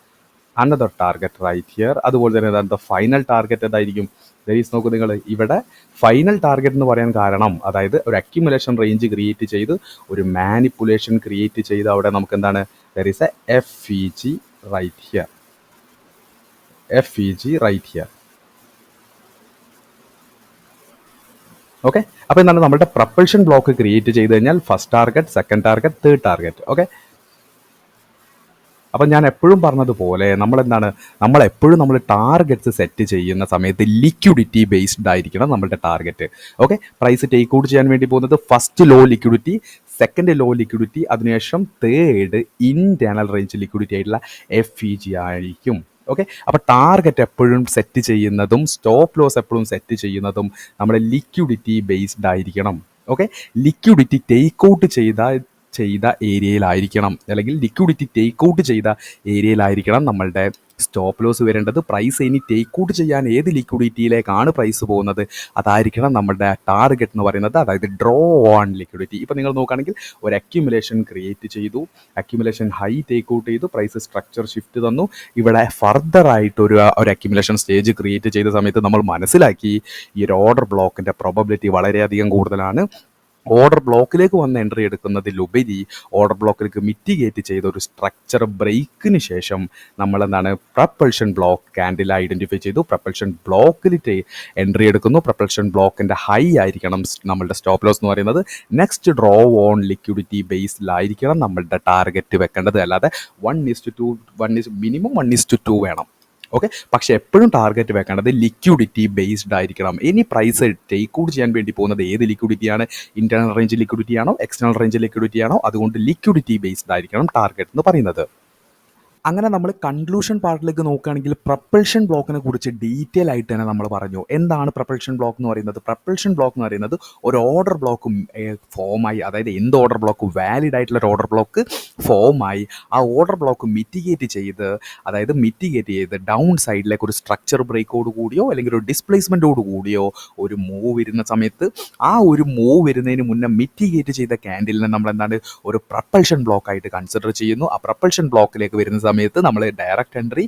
another target right here. അതുപോലെ തന്നെ എന്താണ് ദ ഫൈനൽ ടാർഗറ്റ് എന്തായിരിക്കും, ദരീസ് നോക്കൂ നിങ്ങൾ, ഇവിടെ ഫൈനൽ ടാർഗറ്റ് എന്ന് പറയാൻ കാരണം അതായത് ഒരു അക്യുമുലേഷൻ റേഞ്ച് ക്രിയേറ്റ് ചെയ്ത് ഒരു മാനിപ്പുലേഷൻ ക്രിയേറ്റ് ചെയ്ത് അവിടെ നമുക്ക് എന്താണ് there is a FEG right here, FEG right here. Okay, അപ്പോൾ എന്താണ് നമ്മുടെ പ്രൊപ്പൽഷൻ ബ്ലോക്ക് ക്രിയേറ്റ് ചെയ്ത് കഴിഞ്ഞാൽ first target, second target, third target. Okay, അപ്പം ഞാൻ എപ്പോഴും പറഞ്ഞതുപോലെ നമ്മളെപ്പോഴും നമ്മൾ ടാർഗറ്റ്സ് സെറ്റ് ചെയ്യുന്ന സമയത്ത് ലിക്വിഡിറ്റി ബേസ്ഡ് ആയിരിക്കണം നമ്മളുടെ target. Okay, price take out ചെയ്യാൻ വേണ്ടി പോകുന്നത് first low liquidity, second low liquidity, അതിനുശേഷം തേർഡ് ഇൻറ്റേർണൽ റേഞ്ച് ലിക്വിഡിറ്റി ആയിട്ടുള്ള FEG ആയിരിക്കും. ഓക്കെ, അപ്പോൾ ടാർഗറ്റ് എപ്പോഴും സെറ്റ് ചെയ്യുന്നതും സ്റ്റോപ്പ് ലോസ് എപ്പോഴും സെറ്റ് ചെയ്യുന്നതും നമ്മുടെ ലിക്വിഡിറ്റി ബേസ്ഡ് ആയിരിക്കണം. ഓക്കെ, ലിക്വിഡിറ്റി ടേക്ക് ഔട്ട് ചെയ്ത ഏരിയയിലായിരിക്കണം, അല്ലെങ്കിൽ ലിക്വിഡിറ്റി ടേക്ക് ഔട്ട് ചെയ്ത ഏരിയയിലായിരിക്കണം നമ്മളുടെ സ്റ്റോപ്പ് ലോസ് വരേണ്ടത്. പ്രൈസ് ഇനി ടേക്ക് ഔട്ട് ചെയ്യാൻ ഏത് ലിക്വിഡിറ്റിയിലേക്കാണ് പ്രൈസ് പോകുന്നത് അതായിരിക്കണം നമ്മുടെ ടാർഗറ്റ് എന്ന് പറയുന്നത്, അതായത് ഡ്രോ ഓൺ ലിക്വിഡിറ്റി. ഇപ്പോൾ നിങ്ങൾ നോക്കുകയാണെങ്കിൽ ഒരു അക്യുമുലേഷൻ ക്രിയേറ്റ് ചെയ്തു, അക്യുമുലേഷൻ ഹൈ ടേക്ക് ഔട്ട് ചെയ്തു, പ്രൈസ് സ്ട്രക്ചർ ഷിഫ്റ്റ് തന്നു. ഇവിടെ ഫർദർ ആയിട്ട് ഒരു അക്യുമുലേഷൻ സ്റ്റേജ് ക്രിയേറ്റ് ചെയ്ത സമയത്ത് നമ്മൾ മനസ്സിലാക്കി ഈ ഒരു ഓർഡർ ബ്ലോക്കിൻ്റെ പ്രോബബിലിറ്റി വളരെയധികം കൂടുതലാണ്. ഓർഡർ ബ്ലോക്കിലേക്ക് വന്ന് എൻട്രി എടുക്കുന്നതിലുപരി ഓർഡർ ബ്ലോക്കിലേക്ക് മിറ്റിഗേറ്റ് ചെയ്ത ഒരു സ്ട്രക്ചർ ബ്രേക്കിന് ശേഷം നമ്മൾ പ്രൊപ്പൽഷൻ ബ്ലോക്ക് ക്യാൻഡിൽ ഐഡൻറ്റിഫൈ ചെയ്തു, പ്രൊപ്പൽഷൻ ബ്ലോക്കിൽ എൻട്രി എടുക്കുന്നു. പ്രൊപ്പൽഷൻ ബ്ലോക്കിൻ്റെ ഹൈ ആയിരിക്കണം നമ്മളുടെ സ്റ്റോപ്പ് ലോസ് എന്ന് പറയുന്നത്. നെക്സ്റ്റ് ഡ്രോ ഓൺ ലിക്വിഡിറ്റി ബേസിലായിരിക്കണം നമ്മളുടെ ടാർഗറ്റ് വെക്കേണ്ടത്, അല്ലാതെ 1:2 മിനിമം 1:2 വേണം. ഓക്കെ, പക്ഷേ എപ്പോഴും ടാർഗറ്റ് വെക്കേണ്ടത് ലിക്വിഡിറ്റി ബേസ്ഡ് ആയിരിക്കണം. ഇനി പ്രൈസ് ടേക്ക് ഔട്ട് ചെയ്യാൻ വേണ്ടി പോകുന്നത് ഏത് ലിക്വിഡിറ്റിയാണ്, ഇന്റേണൽ റേഞ്ച് ലിക്വിഡിറ്റി ആണോ എക്സ്റ്റേണൽ റേഞ്ച് ലിക്വിഡിറ്റി ആണോ, അതുകൊണ്ട് ലിക്വിഡിറ്റി ബേസ്ഡ് ആയിരിക്കണം ടാർഗറ്റ് എന്ന് പറയുന്നത്. അങ്ങനെ നമ്മൾ കൺക്ലൂഷൻ പാർട്ടിലേക്ക് നോക്കുകയാണെങ്കിൽ പ്രപ്പൽഷൻ ബ്ലോക്കിനെ കുറിച്ച് ഡീറ്റെയിൽ ആയിട്ട് തന്നെ നമ്മൾ പറഞ്ഞു. എന്താണ് പ്രപ്പൽഷൻ ബ്ലോക്ക് എന്ന് പറയുന്നത്? പ്രപ്പൽഷൻ ബ്ലോക്ക് എന്ന് പറയുന്നത് ഒരു ഓർഡർ ബ്ലോക്ക് ഫോമായി, അതായത് എന്ത് ഓർഡർ ബ്ലോക്ക്, വാലിഡ് ആയിട്ടുള്ള ഒരു ഓർഡർ ബ്ലോക്ക് ഫോമായി ആ ഓർഡർ ബ്ലോക്ക് മിറ്റിഗേറ്റ് ചെയ്ത് ഡൗൺ സൈഡിലേക്ക് ഒരു സ്ട്രക്ചർ ബ്രേക്കോട് കൂടിയോ അല്ലെങ്കിൽ ഒരു ഡിസ്പ്ലേസ്മെൻറ്റോട് കൂടിയോ ഒരു മൂവ് വരുന്ന സമയത്ത് ആ ഒരു മൂവ് വരുന്നതിന് മുന്നേ മിറ്റിഗേറ്റ് ചെയ്ത ക്യാൻഡിലിനെ നമ്മൾ എന്താണ് ഒരു പ്രപ്പൽഷൻ ബ്ലോക്കായിട്ട് കൺസിഡർ ചെയ്യുന്നു. ആ പ്രപ്പൽഷൻ ബ്ലോക്കിലേക്ക് വരുന്ന സമയത്ത് നമ്മൾ direct entry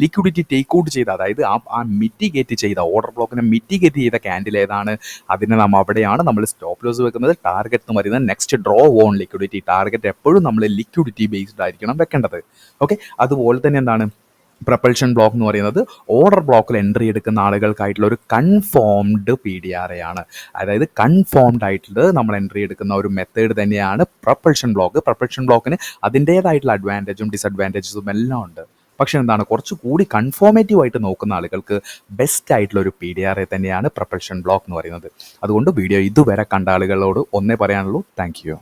liquidity take out ചെയ്ത, അതായത് ആ മിറ്റിഗേറ്റ് ചെയ്ത ഓർഡർ ബ്ലോക്കിനെ മിറ്റിഗേറ്റ് ചെയ്ത ക്യാൻഡിൽ ഏതാണ്, അതിനെ അവിടെയാണ് നമ്മൾ സ്റ്റോപ്പ് ലോസ് വെക്കുന്നത്. ടാർഗറ്റ് എന്ന് പറയുന്നത് next draw on liquidity. Target എപ്പോഴും നമ്മൾ ലിക്വിഡിറ്റി ബേസ്ഡ് ആയിരിക്കണം വെക്കേണ്ടത്. ഓക്കെ, അതുപോലെ തന്നെ എന്താണ് പ്രപ്പൽഷൻ ബ്ലോക്ക് എന്ന് പറയുന്നത് ഓർഡർ ബ്ലോക്കിൽ എൻട്രി എടുക്കുന്ന ആളുകൾക്കായിട്ടുള്ള ഒരു കൺഫോംഡ് PDRA ആണ്. അതായത് കൺഫോംഡ് ആയിട്ടുള്ളത് നമ്മൾ എൻട്രി എടുക്കുന്ന ഒരു മെത്തേഡ് തന്നെയാണ് പ്രപ്പൽഷൻ ബ്ലോക്ക്. പ്രപ്പൽഷൻ ബ്ലോക്കിന് അതിൻ്റേതായിട്ടുള്ള അഡ്വാൻറ്റേജും ഡിസഡ്വാൻറ്റേജസും എല്ലാം ഉണ്ട്. പക്ഷേ എന്താണ്, കുറച്ചുകൂടി കൺഫോമേറ്റീവ് ആയിട്ട് നോക്കുന്ന ആളുകൾക്ക് ബെസ്റ്റ് ആയിട്ടുള്ള ഒരു PDRA തന്നെയാണ് പ്രപ്പൽഷൻ ബ്ലോക്ക് എന്ന് പറയുന്നത്. അതുകൊണ്ട് വീഡിയോ ഇതുവരെ കണ്ട ആളുകളോട് ഒന്നേ പറയാനുള്ളൂ, താങ്ക് യു.